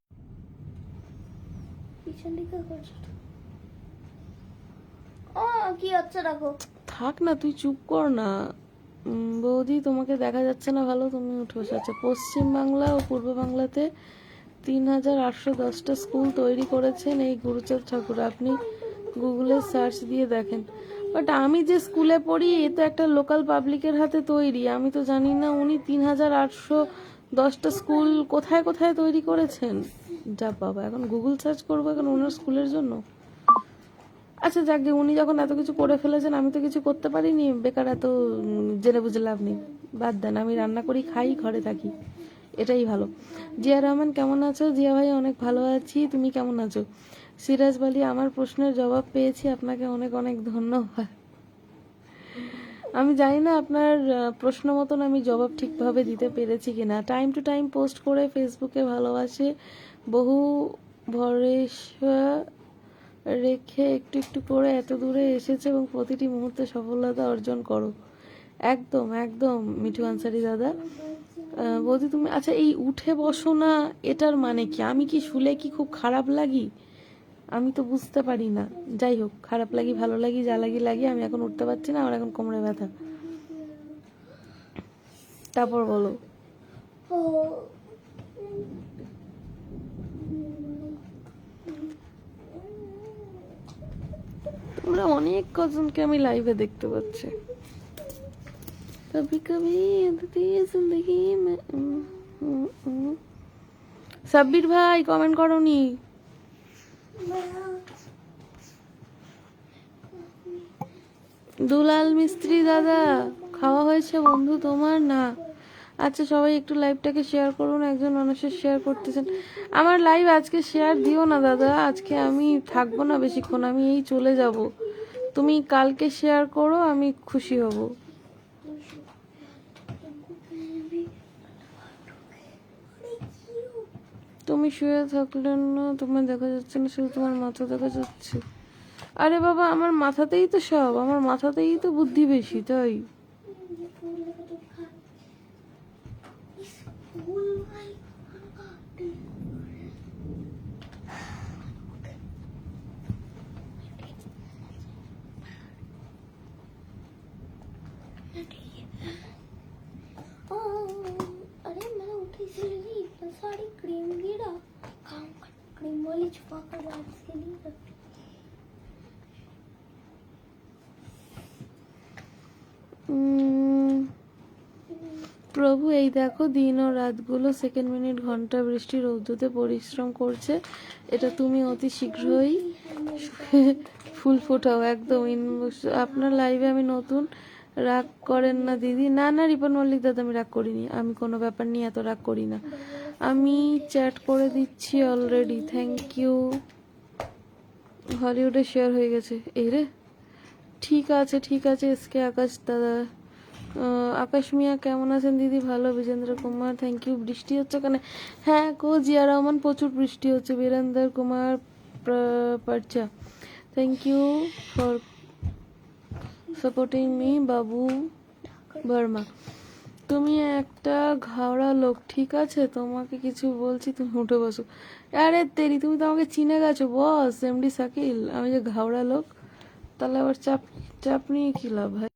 পিছন দিকে করছো ও কি আচ্ছা রাখো থাক না, তুই চুপ কর না। বৌদি তোমাকে দেখা যাচ্ছে না ভালো, তুমি উঠে বসে। আচ্ছা, পশ্চিম বাংলা ও পূর্ব বাংলাতে 3810টা স্কুল তৈরি করেছেন এই গুরুচাঁদ ঠাকুর, আপনি গুগলে সার্চ দিয়ে দেখেন। বাট আমি যে স্কুলে পড়ি এ তো একটা লোকাল পাবলিকের হাতে তৈরি, আমি তো জানি না উনি 3810টা স্কুল কোথায় কোথায় তৈরি করেছেন। যা বাবা, এখন গুগল সার্চ করবো এখন ওনার স্কুলের জন্য? আচ্ছা যাক, যে উনি যখন এত কিছু করে ফেলেছেন, আমি তো কিছু করতে পারিনি, বেকার এত জেনে বুঝে লাভ নেই, বাদ দেন। আমি রান্না করি, খাই, ঘরে থাকি, এটাই ভালো। জিয়া রহমান কেমন আছো? জিয়া ভাই অনেক ভালো আছি, তুমি কেমন আছো? সিরাজ বালি, আমার প্রশ্নের জবাব পেয়েছি, আপনাকে অনেক অনেক ধন্যবাদ। আমি জানি না আপনার প্রশ্ন মতন আমি জবাব ঠিকভাবে দিতে পেরেছি কিনা। টাইম টু টাইম পোস্ট করে ফেসবুকে ভালোবাসে, বহু ভরসা রেখে একটু একটু করে এত দূরে এসেছে এবং প্রতিটি মুহূর্তে সফলতা অর্জন করো। একদম একদম মিঠু আনসারি দাদা। বৌদি তুমি, আচ্ছা এই উঠে বসো না এটার মানে কি? আমি কি শুলে কি খুব খারাপ লাগি? আমি তো বুঝতে পারি না। যাই হোক, খারাপ লাগি ভালো লাগি যা লাগি লাগি, আমি এখন উঠতে পারছি না, আমার এখন কোমরে ব্যথা। তারপর বলো। ও তোমরা অনেক কজনকে আমি লাইভে দেখতে পাচ্ছি। कभी कभी जिंदगी में সাব্বির ভাই কমেন্ট করোনি। দুলাল মিস্ত্রি দাদা, খাওয়া হয়েছে বন্ধু তোমার? না। আচ্ছা সবাই একটু লাইভটাকে শেয়ার করুন, একজন মানুষের শেয়ার করতেছেন। আমার লাইভ আজকে শেয়ার দিও না দাদা, আজকে আমি থাকবো না বেশিক্ষণ, আমি এই চলে যাব। তুমি কালকে শেয়ার করো, আমি খুশি হব। তুমি শুয়ে থাকলে না, তোমার দেখা যাচ্ছে না, শুধু তোমার মাথা দেখা যাচ্ছে। আরে বাবা, আমার মাথাতেই তো সব, আমার মাথাতেই তো বুদ্ধি বেশি, তাই कुछ फाका डांस के लिए रखते প্রভু এই দেখো দিন ও রাতগুলো সেকেন্ড মিনিট ঘন্টা বৃষ্টি রৌদ্রতে পরিশ্রম করছে, এটা তুমি অতি শীঘ্রই ফুল ফোটাও একদম। আপনার লাইভে আমি নতুন, রাগ করেন না দিদি। না না রিপন মল্লিক দাদা, আমি রাগ করিনি, আমি কোনো ব্যাপার নিয়ে এত রাগ করি না। আমি চ্যাট করে দিচ্ছি অলরেডি, থ্যাংক ইউ। হলিউডে শেয়ার হয়ে গেছে এই রে। ঠিক আছে ঠিক আছে এসকে আকাশ দাদা। আকাশ মিয়া কেমন আছেন দিদি? ভালো। Bijendra Kumar thank you. বৃষ্টি হচ্ছে ওখানে? হ্যাঁ গো জিয়া রহমান, প্রচুর বৃষ্টি হচ্ছে। Birendra Kumar Parcha thank you for supporting me. Babu Barma, তুমি একটা ঘাওড়া লোক, ঠিক আছে তোমাকে কিছু বলছি, তুমি উঠে বসো। আরে তেরি, তুমি তো আমাকে চিনে গেছো বস, এমডি শাকিল। আমি যে ঘাওড়া লোক, তাহলে আবার চাপ চাপ নিয়ে কি লাভ ভাই?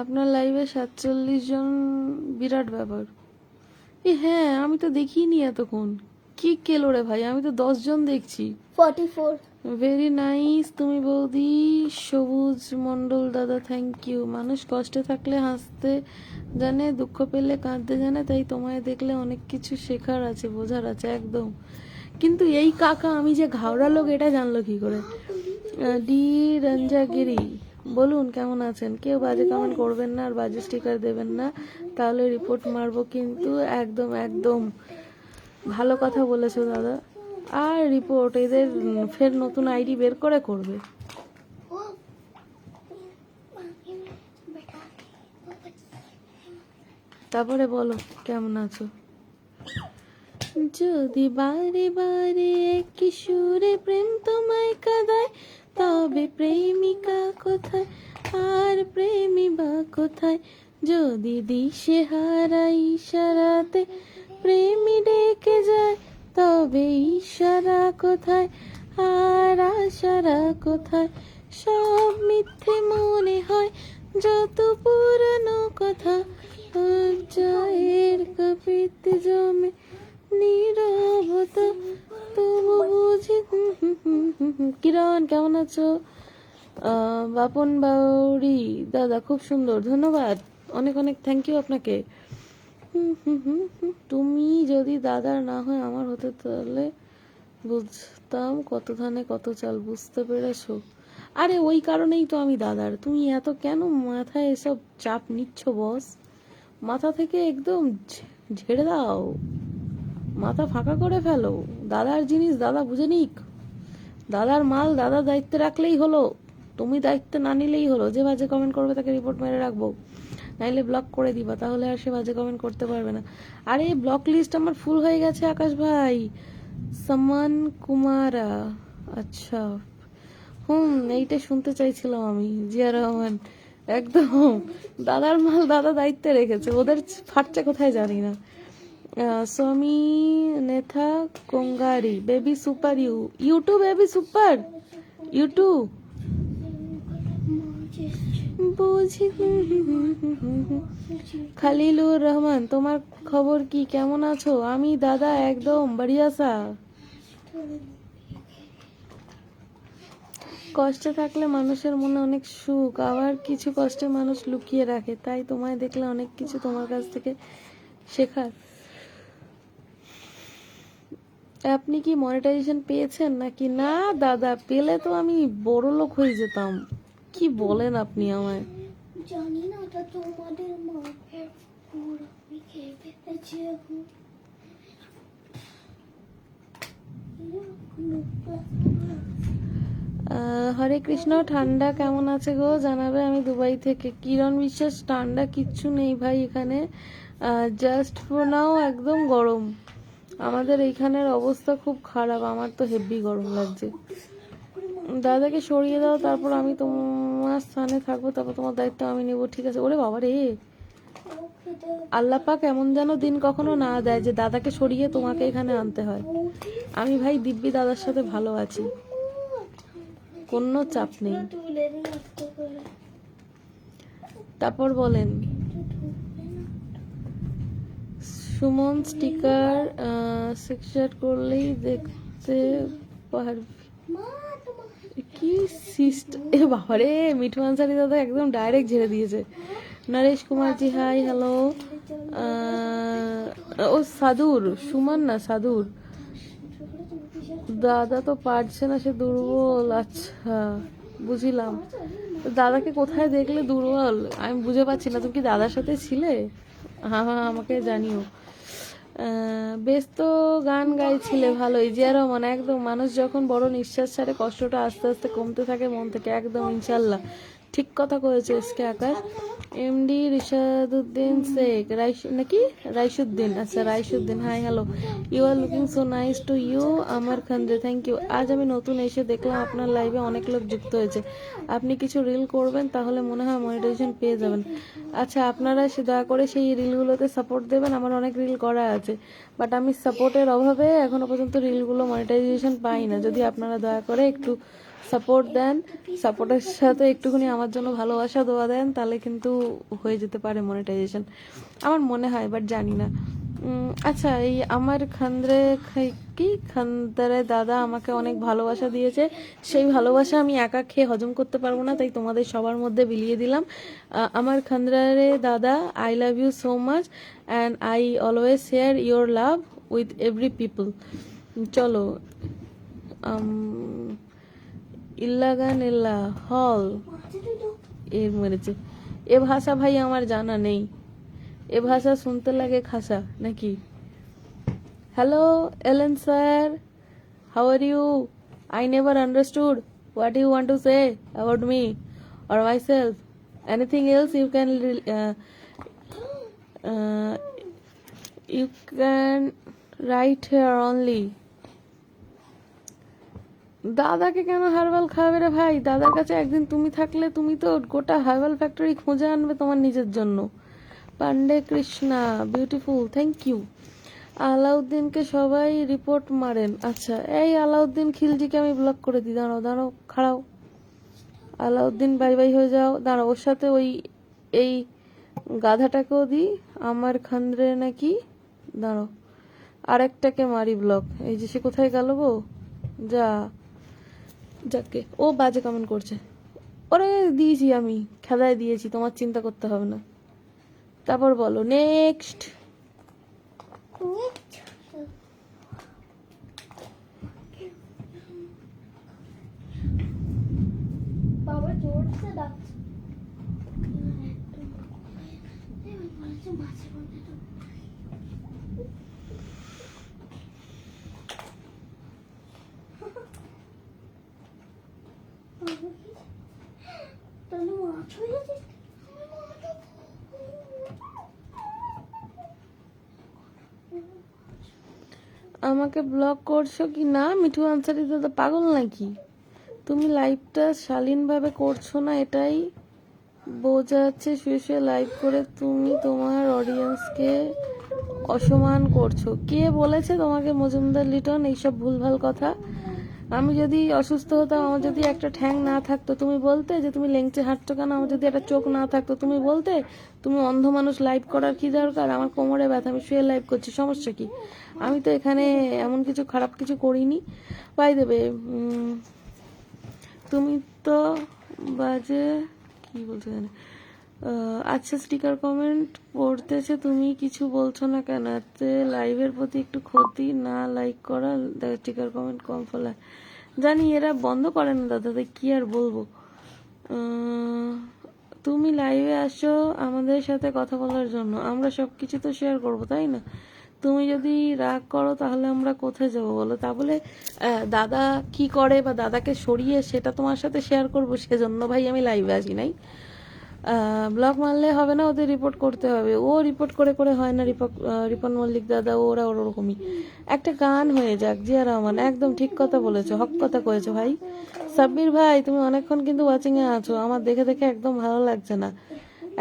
আপনার লাইভে 47 জন, বিরাট ব্যাপার। হ্যাঁ আমি তো দেখিনি এতক্ষণ, কি কেলো রে ভাই, আমি তো 10 জন দেখছি। 44 ভেরি নাইস। তুমি বৌদি। সবুজ মন্ডল দাদা থ্যাংক ইউ। মানুষ কষ্টে থাকলে হাসতে জানে, দুঃখ পেলে কাঁদতে জানে, তাই তোমায় দেখলে অনেক কিছু শেখার আছে, বোঝার আছে একদম। কিন্তু এই কাকা আমি যে ঘাওড়া লোক এটা জানলো কি করে? ডি রঞ্জাগিরি বলুন কেমন আছেন? কেউ বাজে কমেন্ট করবেন না আর বাজে স্টিকার দেবেন না, তাহলে রিপোর্ট মারবো কিন্তু। একদম একদম ভালো কথা বলেছো দাদা। আর রিপোর্ট এদের ফের নতুন আইডি বের করে করবে। তারপরে বলো কেমন আছো? যদি বারে বারে একই সুরে প্রেম তোমায় কাঁদায়, তবে প্রেমিকা কোথায় আর প্রেমী বা কোথায়? যদি দিশে হারা ইশারাতে প্রেমী ডেকে যায়, তবে ইশারা কোথায় আর আশারা কোথায়? সব মিথ্যে মনে হয় যত পুরনো কথা, জয়ের কপিতে জমে নীরবতা, তবু বুঝি। কিরণ কেমন আছো? বাপন বাউরি দাদা খুব সুন্দর, ধন্যবাদ, অনেক অনেক থ্যাংক ইউ আপনাকে। তুমি যদি দাদার না হয় আমার হতে, তাহলে বুঝতাম কত ধানে কত চাল, বুঝতে পেরেছো? আরে ওই কারণেই তো আমি দাদার। তুমি এত কেন মাথায় এসব চাপ নিচ্ছ বস? মাথা থেকে একদম ঝেড়ে দাও, মাথা ফাঁকা করে ফেলো। দাদার জিনিস দাদা বুঝে নিক, দাদার মাল দাদা দায়িত্বে রাখলেই হলো, তুমি দায়িত্ব না নিলেই হলো। যে বাজে কমেন্ট করবে তাকে রিপোর্ট মেরে রাখবো, নাইলে ব্লক করে দিবা, তাহলে আর সে বাজে কমেন্ট করতে পারবে না। আরে ব্লক লিস্ট আমার ফুল হয়ে গেছে আকাশ ভাই। সামান কুমারা, আচ্ছা এইটা শুনতে চাইছিলাম আমি। জিয়া রহমান একদম দাদার মাল দাদা দায়িত্বে রেখেছে, ওদের ফাটছে কোথায় জানি না। Swami Netha Kongari baby super, YouTube baby super, YouTube বুঝি। খালিলুর রহমান, তোমার খবর কি, কেমন আছো? আমি দাদা একদম বড়িয়াসা। কষ্টে থাকলে মানুষের মনে অনেক সুখ, আবার কিছু কষ্টে মানুষ লুকিয়ে রাখে, তাই তোমায় দেখলে অনেক কিছু তোমার কাছ থেকে শেখার। আপনি কি মনিটাইজেশন পেয়েছেন নাকি? না দাদা, পেলে তো আমি বড় লোক হয়ে যেতাম। কি বলেন আপনি আমায়? জানি না, এটা তোমাদের মাকে পুরো আমি খেয়ে ফেলেছি এখন। হরে কৃষ্ণ। ঠান্ডা কেমন আছে গো জানাবে, আমি দুবাই থেকে। কিরণ বিশ্বাস, ঠান্ডা কিচ্ছু নেই ভাই এখানে, জাস্ট ফর নাও একদম গরম। আমাদের এইখানের অবস্থা খুব খারাপ, আমার তো হেভি গরম লাগছে। দাদাকে সরিয়ে দাও, তারপর আমি তোমার স্থানে থাকবো, তারপর তোমার দায়িত্ব আমি নেবো, ঠিক আছে? ওরে বাবা রে, আল্লাহ পাক এমন যেন দিন কখনো না দেয় যে দাদাকে সরিয়ে তোমাকে এখানে আনতে হয়। আমি ভাই দিব্যি দাদার সাথে ভালো আছি, কোনো চাপ নেই। তারপর বলেন সুমন স্টিকার সিক্সার করলেই দেখতে পারবি। মা তোমার কি সিস্ট এ বাবারে, মিঠু আনসারি দাদা একদম ডাইরেক্ট ঝেড়ে দিয়েছে। Naresh Kumarji hi hello. ও সাধুর, সুমন না সাধুর দাদা তো পারছে না, সে দুর্বল। আচ্ছা বুঝলাম, তো দাদাকে কোথায় দেখলে দুর্বল আমি বুঝে পাচ্ছি না। তুমি কি দাদার সাথে ছিলে? হ্যাঁ হ্যাঁ আমাকে জানিও। বেশ তো গান গাইছিলে ভালোই। জিয়া রহমান একদম, মানুষ যখন বড় নিঃশ্বাস ছাড়ে কষ্টটা আস্তে আস্তে কমতে থাকে মন থেকে, একদম ইনশাল্লাহ ঠিক কথা কয়েছে এসকে আকাশ। এমডি রিশাদুদ্দিন শেখ নাকি রাইসুদ্দিন, আচ্ছা Raisuddin hi hello. You are looking so nice to you আমার খানরে, থ্যাংক ইউ। আজ আমি নতুন এসে দেখলাম আপনার লাইভে অনেক লোক যুক্ত হয়েছে। আপনি কিছু রিল করবেন তাহলে মনে হয় মনিটাইজেশন পেয়ে যাবেন। আচ্ছা আপনারা দয়া করে সেই রিলগুলোতে সাপোর্ট দেবেন, আমার অনেক রিল করা আছে বাট আমি সাপোর্টের অভাবে এখনো পর্যন্ত রিলগুলো মনিটাইজেশন পাই না। যদি আপনারা দয়া করে একটু সাপোর্ট দেন, সাপোর্টের সাথে একটুখানি আমার জন্য ভালোবাসা দোয়া দেন, তাহলে কিন্তু হয়ে যেতে পারে মনিটাইজেশন আমার মনে হয়, বাট জানি না। আচ্ছা এই আমার কি খানদারে দাদা আমাকে অনেক ভালোবাসা দিয়েছে, সেই ভালোবাসা আমি একা খেয়ে হজম করতে পারবো না, তাই তোমাদের সবার মধ্যে বিলিয়ে দিলাম। আমার খানদারে দাদা I love you so much and I always share your love with every people. চলো ইল্লাগান ইল্লা হল এর মেরেছে। এ ভাষা ভাই আমার জানা নেই, এ ভাষা শুনতে লাগে খাসা নাকি? Hello Ellen sir, how are you? I never understood what you want to say about me or myself. Anything else you can write here only. দাদাকে কেন হার্বাল খাওয়াবে রে ভাই? দাদার কাছে একদিন তুমি থাকলে তুমি তো গোটা হার্বাল ফ্যাক্টরি খুঁজে আনবে তোমার নিজের জন্য। Pandey Krishna beautiful, thank you. আলাউদ্দিনকে সবাই রিপোর্ট মারেন। আচ্ছা এই আলাউদ্দিন খিলজিকে আমি ব্লক করে দিই, দাঁড়াও দাঁড়াও খাড়াও। আলাউদ্দিন বাই বাই হয়ে যাও, দাঁড়াও ওর সাথে ওই এই গাধাটাকেও দিই, আমার খান্দ্রে নাকি, দাঁড়াও আরেকটাকে মারি ব্লক। এই যে সে কোথায় গেল গো, যা যাকে ও বাজে কমেন্ট করছে, ওরে দিয়েছি আমি খেলায় দিয়েছি, তোমার চিন্তা করতে হবে না। তারপর বলো নেক্সট। বাবা জোরসে ডাকছে। মাঝে মধ্যে তো তাহলে মাছ হয়ে যাচ্ছে। আমাকে ব্লক করছো কি না মিঠু আনসারি দাদা, পাগল নাকি তুমি? লাইভটা শালীনভাবে করছো না, এটাই বোঝা যাচ্ছে। শুয়ে শুয়ে লাইভ করে তুমি তোমার অডিয়েন্সকে অসম্মান করছো। কে বলেছে তোমাকে মজুমদার লিটন এইসব ভুলভাল কথা? আমি যদি অসুস্থ হতাম, আমার যদি একটা ঠ্যাং না থাকতো তুমি বলতে যে তুমি লেংচে হাঁটছো কেন? আমার যদি একটা চোখ না থাকতো তুমি বলতে তুমি অন্ধ মানুষ, লাইভ করার কি দরকার? আমার কোমরে ব্যথা, আমি শুয়ে লাইভ করছি, সমস্যা কি? আমি তো এখানে এমন কিছু খারাপ কিছু করিনি। পাই দেবে তুমি তো বাজে কি বলছো জানে। আচ্ছা স্টিকার কমেন্ট পড়তেছে, তুমি কিছু বলছো না কেন? এতে লাইভের প্রতি একটু ক্ষতি না, লাইক করা স্টিকার কমেন্ট কম ফেলা। জানি এরা বন্ধ করে না দাদা, তাই কি আর বলবো। তুমি লাইভে আসো আমাদের সাথে কথা বলার জন্য, আমরা সব কিছু তো শেয়ার করবো তাই না? তুমি যদি রাগ করো তাহলে আমরা কোথায় যাবো বলো? তাহলে দাদা কি করে বা দাদাকে সরিয়ে সেটা তোমার সাথে শেয়ার করবো, সেজন্য ভাই আমি লাইভে আসি নাই। ব্লক মারলে হবে না, ওদের রিপোর্ট করতে হবে। ও রিপোর্ট করে করে হয় না, রিপন মল্লিক দাদা ওরা ওরকমই। একটা গান হয়ে যাক। জিয়া রহমান একদম ঠিক কথা বলেছো, হক কথা কয়েছো ভাই। সাব্বির ভাই তুমি অনেকক্ষণ কিন্তু ওয়াচিং এ আছো, আমার দেখে দেখে একদম ভালো লাগছে না,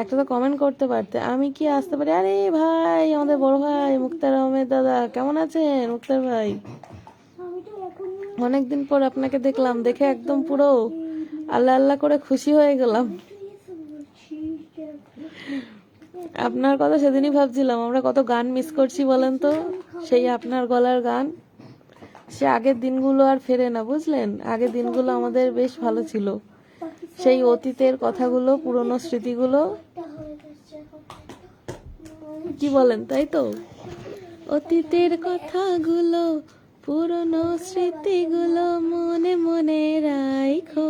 একটা তো কমেন্ট করতে পারতে। আমি কি আসতে পারি? আরে ভাই আমাদের বড় ভাই মুক্তার আহমেদ দাদা, কেমন আছেন মুক্তার ভাই? অনেকদিন পর আপনাকে দেখলাম, দেখে একদম পুরো আল্লাহ আল্লাহ করে খুশি হয়ে গেলাম। আপনার কথা সেদিনই ভাবছিলাম, আমরা কত গান মিস করছি বলেন তো, সেই আপনার গলার গান। সে আগের দিনগুলো আর ফেরে না, বুঝলেন? আগের দিনগুলো আমাদের বেশ ভালো ছিল, সেই অতীতের কথাগুলো, পুরনো স্মৃতিগুলো। একটা হয়ে যাচ্ছে এখন। কি বলেন, তাই তো? অতীতের কথাগুলো, পুরনো স্মৃতিগুলো মনে মনে রাখো,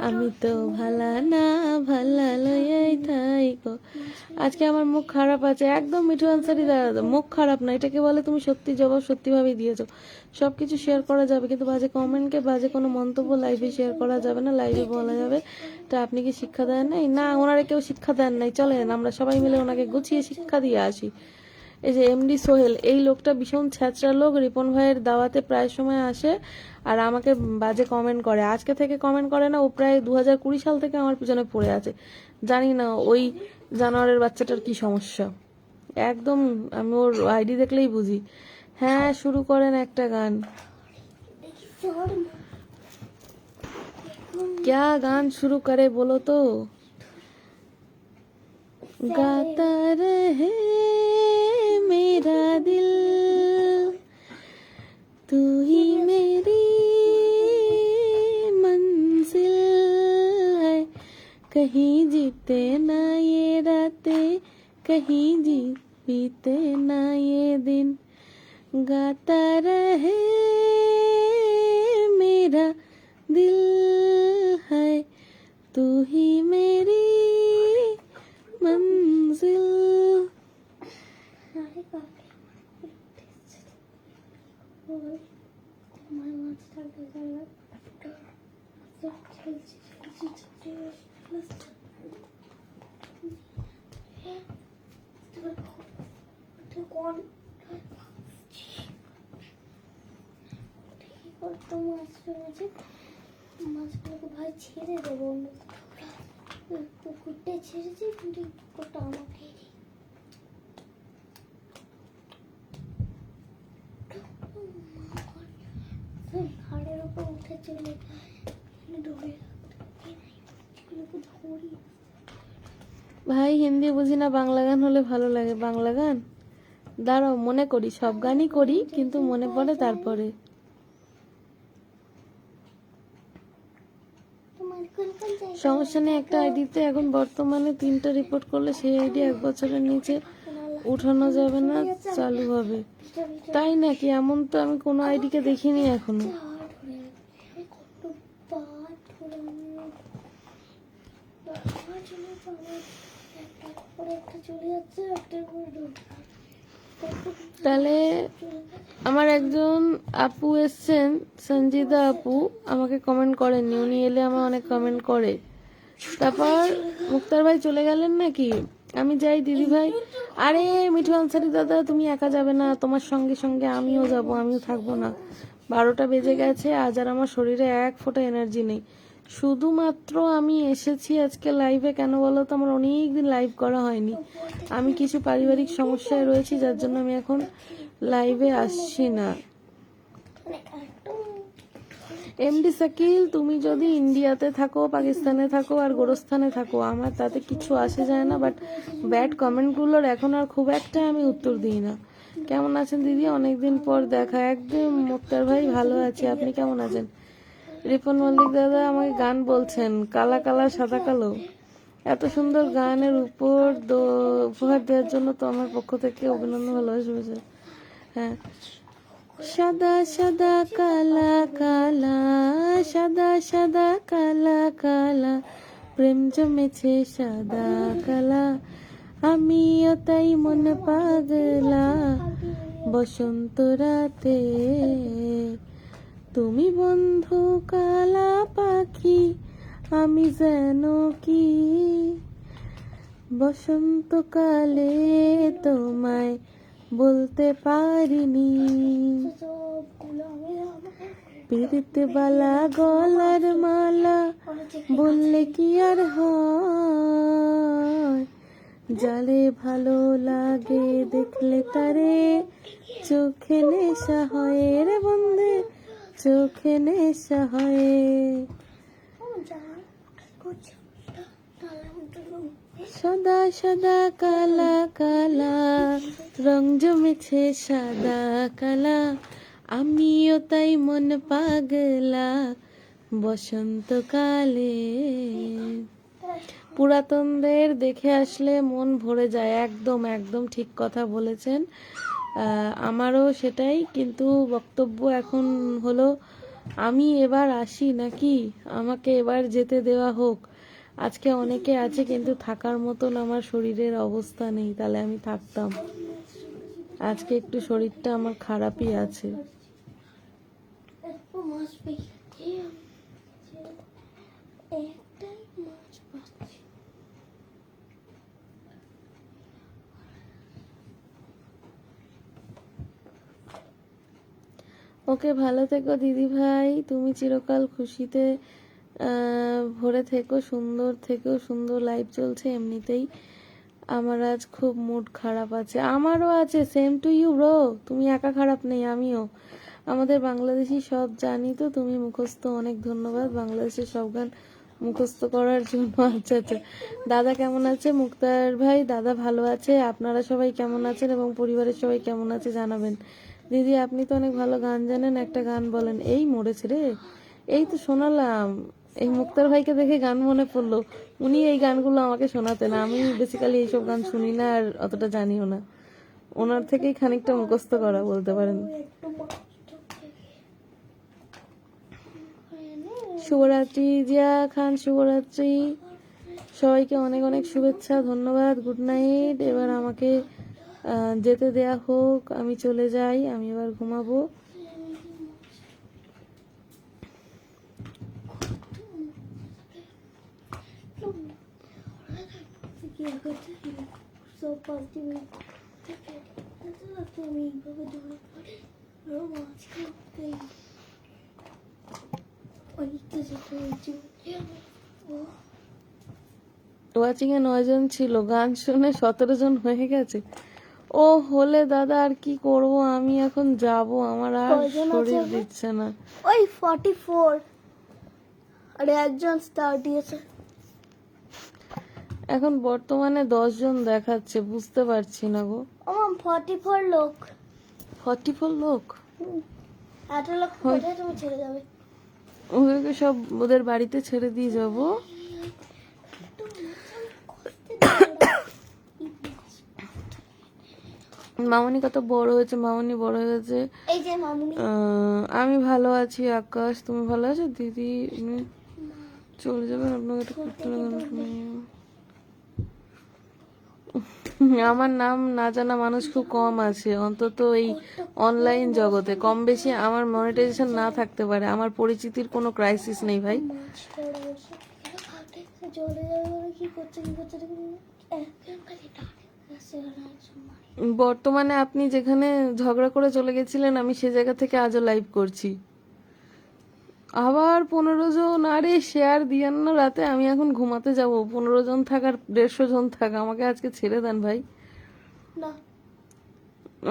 আমি তো ভালা না ভালা লইয়াই থাইকো। আজকে আমার মুখ খারাপ আছে, একদম মিঠু আনসারি দাদা, মুখ খারাপ না, এটাকে বলে তুমি সত্যি জবাব সত্যিভাবেই দিয়েছো। সবকিছু শেয়ার করা যাবে, কিন্তু বাজে কমেন্টকে, বাজে কোনো মন্তব্য লাইভে শেয়ার করা যাবে না, লাইভে বলা যাবে। তা আপনি কি শিক্ষা দেন নাই? না, ওনারা কেউ শিক্ষা দেন নাই। চলেন আমরা সবাই মিলে ওনাকে গুছিয়ে শিক্ষা দিয়ে আসি। এই যে এমডি সোহেল, এই লোকটা ভীষণ ছ্যাচরা লোক, রিপন ভাইয়ের দাওয়াতে প্রায় সময় আসে আর আমাকে বাজে কমেন্ট করে। আজকে থেকে কমেন্ট করে না, ও প্রায় 2020 সাল থেকে আমার পিছনে পড়ে আছে। জানি না ওই জানোয়ারের বাচ্চাটার কি সমস্যা, একদম আমি ওর আইডি দেখলেই বুঝি। হ্যাঁ, শুরু করেন একটা গান। দেখি তোর क्या गान शुरू करे बोलो तो? गाता रहे मेरा दिल, तू ही मेरी मंजिल है, कहीं जीते ना ये रातें, कहीं बीते ना ये दिन, गाता रहे मेरा दिल है, तू ही मेरी मंजिल। আরে বাবা, ওই তোমার মাছটা গেল তো খেলছি কোন তো মাছ ফেলেছে, মাছগুলোকে ভাই ছেড়ে দেবো, অন্য পুকুরটা ছেড়েছি, কিন্তু এই পুকুরটা আমাকে ঘাড়ের ওপর উঠে চলে ধরে ধরি। ভাই হিন্দি বুঝি না, বাংলা গান হলে ভালো লাগে। বাংলা গান দাঁড়াও, মনে করি, সব গানই করি কিন্তু মনে পড়ে তারপরে। তোমার কোন কোন জায়গায় সমস্যা নেই, একটা আইডিতে এখন বর্তমানে 3টা রিপোর্ট করলে সেই আইডি 1 বছরের নিচে উঠানো যাবে না, চালু হবে। তাই নাকি? এমন তো আমি কোনো আইডিকে দেখিনি এখনো। তাহলে আমার একজন আপু এসছেন, সঞ্জিদা আপু, আমাকে কমেন্ট করেননি, উনি এলে আমার অনেক কমেন্ট করে। তারপর মুক্তার ভাই চলে গেলেন নাকি? আমি যাই দিদি ভাই। আরে মিঠু আনসারি দাদা, তুমি একা যাবে না, তোমার সঙ্গে সঙ্গে আমিও যাব, আমিও থাকবো না। 12টা বেজে গেছে, আজ আর আমার শরীরে এক ফোঁটা এনার্জি নেই। শুধুমাত্র আমি এসেছি আজকে লাইভে, কেন বলো তো, আমার অনেকদিন লাইভ করা হয়নি। আমি কিছু পারিবারিক সমস্যায় রয়েছি, যার জন্য আমি এখন লাইভে আসছি না। এমডি শাকিল, তুমি যদি ইন্ডিয়াতে থাকো, পাকিস্তানে থাকো আর গোরস্থানে থাকো, আমার তাতে কিছু আসে যায় না, বাট ব্যাড কমেন্টগুলোর এখন আর খুব একটা আমি উত্তর দিই না। কেমন আছেন দিদি? অনেকদিন পর দেখা। একদম মুক্তার ভাই ভালো আছি, আপনি কেমন আছেন? রিপন মল্লিক দাদা আমাকে গান বলছেন, কালা কালা সাদা কালো। এত সুন্দর গানের উপর উপহার দেওয়ার জন্য তো আমার পক্ষ থেকে অভিনন্দন, ভালোবাসা। হ্যাঁ, সাদা সাদা কালা কালা, সাদা সাদা কালা কালা, প্রেম জমেছে সাদা কালা, আমিও তাই মন পাগলা, বসন্ত রাতে তুমি বন্ধু কালা পাখি, আমি যেন কি বসন্তকালে তোমায় বলতে পারিনি, পিরিতে বালা গলার মালা বললে কি আর হয়, জালে ভালো লাগে দেখলে তারে, চোখে নেশা হয় রে বন্ধে, চোখে নেশা হয়। সাদা সাদা কালা কালা রং জমেছে সাদা কালা, আমিও তাই মন পাগলা বসন্তকালে। পুরাতনদের দেখে আসলে মন ভরে যায়, একদম একদম ঠিক কথা বলেছেন। আমারও সেটাই, কিন্তু বক্তব্য এখন হলো আমি এবার আসি নাকি আমাকে এবার যেতে দেওয়া হোক। আজকে অনেকে আছে কিন্তু থাকার মতন আমার শরীরের অবস্থা নেই, তাহলে আমি থাকতাম। আজকে একটু শরীরটা আমার খারাপই আছে। একটু মাছ পেয়েছি, একটাই মাছ পাচ্ছি। ওকে, ভালো থেকো দিদি ভাই, তুমি চিরকাল খুশিতে ভরে থেকো, সুন্দর থেকো, সুন্দর লাইফ চলছে এমনিতেই। আমার আজ খুব মুড খারাপ আছে, আমারও আছে, সেম টু ইউ ব্রো। তুমি একা খারাপ নেই, আমিও। আমাদের বাংলাদেশি সব জানি তো, তুমি মুখস্থ, অনেক ধন্যবাদ বাংলাদেশের সব গান মুখস্থ করার জন্য। আচ্ছা আচ্ছা, দাদা কেমন আছে? মুক্তার ভাই, দাদা ভালো আছে। আপনারা সবাই কেমন আছেন এবং পরিবারের সবাই কেমন আছে জানাবেন। দিদি আপনি তো অনেক ভালো গান জানেন, একটা গান বলেন। এই মরেছে রে, এই তো শোনালাম। এই মুক্তার ভাইকে দেখে গান মনে পড়লো, উনি এই গানগুলো আমাকে শোনাতেন। আমি বেসিক্যালি এইসব গান শুনি না আর অতটা জানিও না, ওনার থেকেই খানিকটা মুখস্থ করা বলতে পারেন। একটু মাছ শুভরাত্রি জিয়া খান, শুভরাত্রি। সবাইকে অনেক অনেক শুভেচ্ছা, ধন্যবাদ, গুড নাইট। এবার আমাকে যেতে দেয়া হোক, আমি চলে যাই, আমি এবার ঘুমাবো। সব পাঁচটি মিনিট আমি এইভাবে ধরে আরো মাছ খাওয়াতে অনেকটা যেতে হয়েছে। ওয়াচিং এ 9 জন ছিল, গান শুনে 17 জন হয়ে গেছে। ও হলে দাদা আর কি করব, আমি এখন যাব, আমার আর কয়জন আছে শরীর এখন? দিচ্ছে না। ওই 44 আর একজন স্টার দিয়েছে। এখন বর্তমানে 10 জন দেখাচ্ছে, বুঝতে পারছি না গো। আমার 44 লোক। 44 লোক? এত লোক কোথায় তুমি ছেড়ে যাবে? ওদেরকে সব ওদের বাড়িতে ছেড়ে দিয়ে যাব। মামনি কত বড় হয়েছে, মামনি বড় হয়ে গেছে। এই যে মামুনি আমি ভালো আছি আকাশ, তুমি ভালো আছো? দিদি উনি চলে যাবেন, আপনাকে একটা কীর্তন গান শোনাবো। আমার নাম না জানা মানুষ খুব কম আছে, অন্তত এই অনলাইন জগতে। কম বেশি আমার মনিটাইজেশন না থাকতে পারে, আমার পরিচিতির কোনো ক্রাইসিস নেই ভাই। মাছ পড়ে বসে চলে যাবে বলে কি করছে একদম খালি বর্তমানে আপনি যেখানে ঝগড়া করে চলে গেছিলেন, আমি সে জায়গা থেকে আজও লাইভ করছি। আবার 15 জন, আরে শেয়ার দিয়েন না রাতে, আমি এখন ঘুমাতে যাব। 15 জন থাক আর 150 জন থাক, আমাকে আজকে ছেড়ে দেন ভাই, না।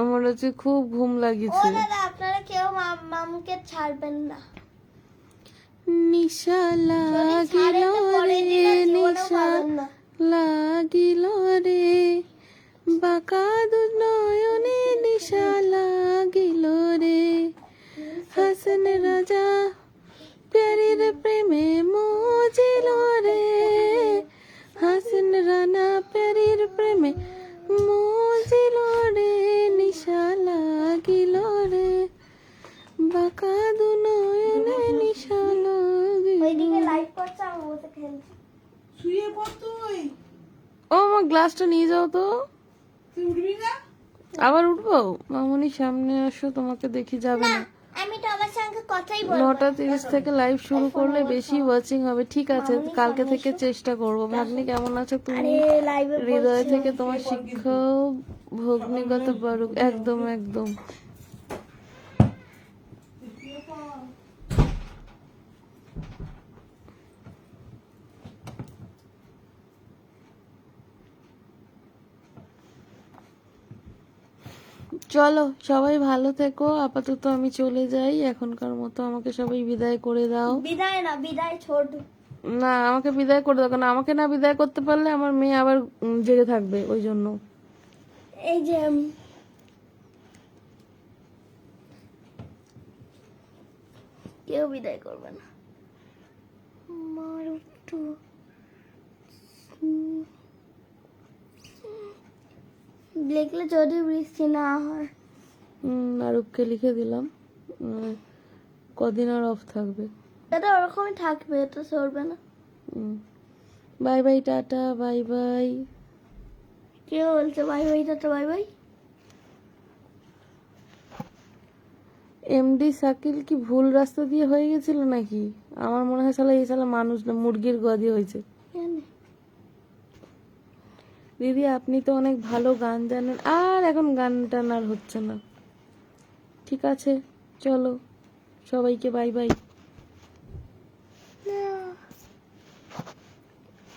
আমার হচ্ছে খুব ঘুম ও লাগিছে। দাদা আপনারা কেউ মামুকে ছাড়বেন না। নিশা লাগিল রে, নিশা লাগিল রে, বাঁকা দুনয়নে নিশা লাগিল রে, হাসন রাজা প্যারির প্রেমে মজিল রে, হাসন রানা প্যারির প্রেমে মজিল রে, নিশা লাগিল রে, বাঁকা দুনয়নে নিশা লাগিল। ওইদিকে লাইভ করছে আমি বসে খেলছি। শুয়ে পড় তুই। ও আমার গ্লাসটা নিয়ে যাও তো। তুই উঠবি না? আবার উঠবো? মামুনি সামনে আসো, তোমাকে দেখি যাবে না। আমি তো আমার সঙ্গে কথাই বলবো। 9:30 থেকে লাইভ শুরু করলে বেশি ওয়াচিং হবে। ঠিক আছে, কালকে থেকে চেষ্টা করব। ভাগ্নি কেমন আছো তুমি? আরে লাইভে হৃদয় থেকে তোমার শিক্ষাও ভগ্নিগত বারুক। একদম একদম। চলো সবাই ভালো থেকো, আপাতত আমি চলে যাই, এখনকার মতো আমাকে সবাই বিদায় করে দাও। বিদায় না, বিদায় ছোট। না, আমাকে বিদায় করে দাও, কারণ আমাকে না বিদায় করতে পারলে আমার মেয়ে আবার জেগে থাকবে, ওই জন্য। এই যে কেউ বিদায় করবে না। আমার একটু লিখলে যদি বৃষ্টি না হয়। আরবকে লিখে দিলাম, কদিন আর অফ থাকবে। এটা ওরকমই থাকবে, এটা সরবে না। Bye bye, tata, bye bye. কে বলছে bye bye tata bye bye? MD Shakil কি ভুল রাস্তা দিয়ে হয়ে গেছিল নাকি? আমার মনে হয় শালা এই শালা মানুষ না, মুরগির গদি হয়েছে। দিদি আপনি তো অনেক ভালো গান জানেন, আর এখন গান টান আর হচ্ছে না। ঠিক আছে, চলো, সবাইকে বাই বাই।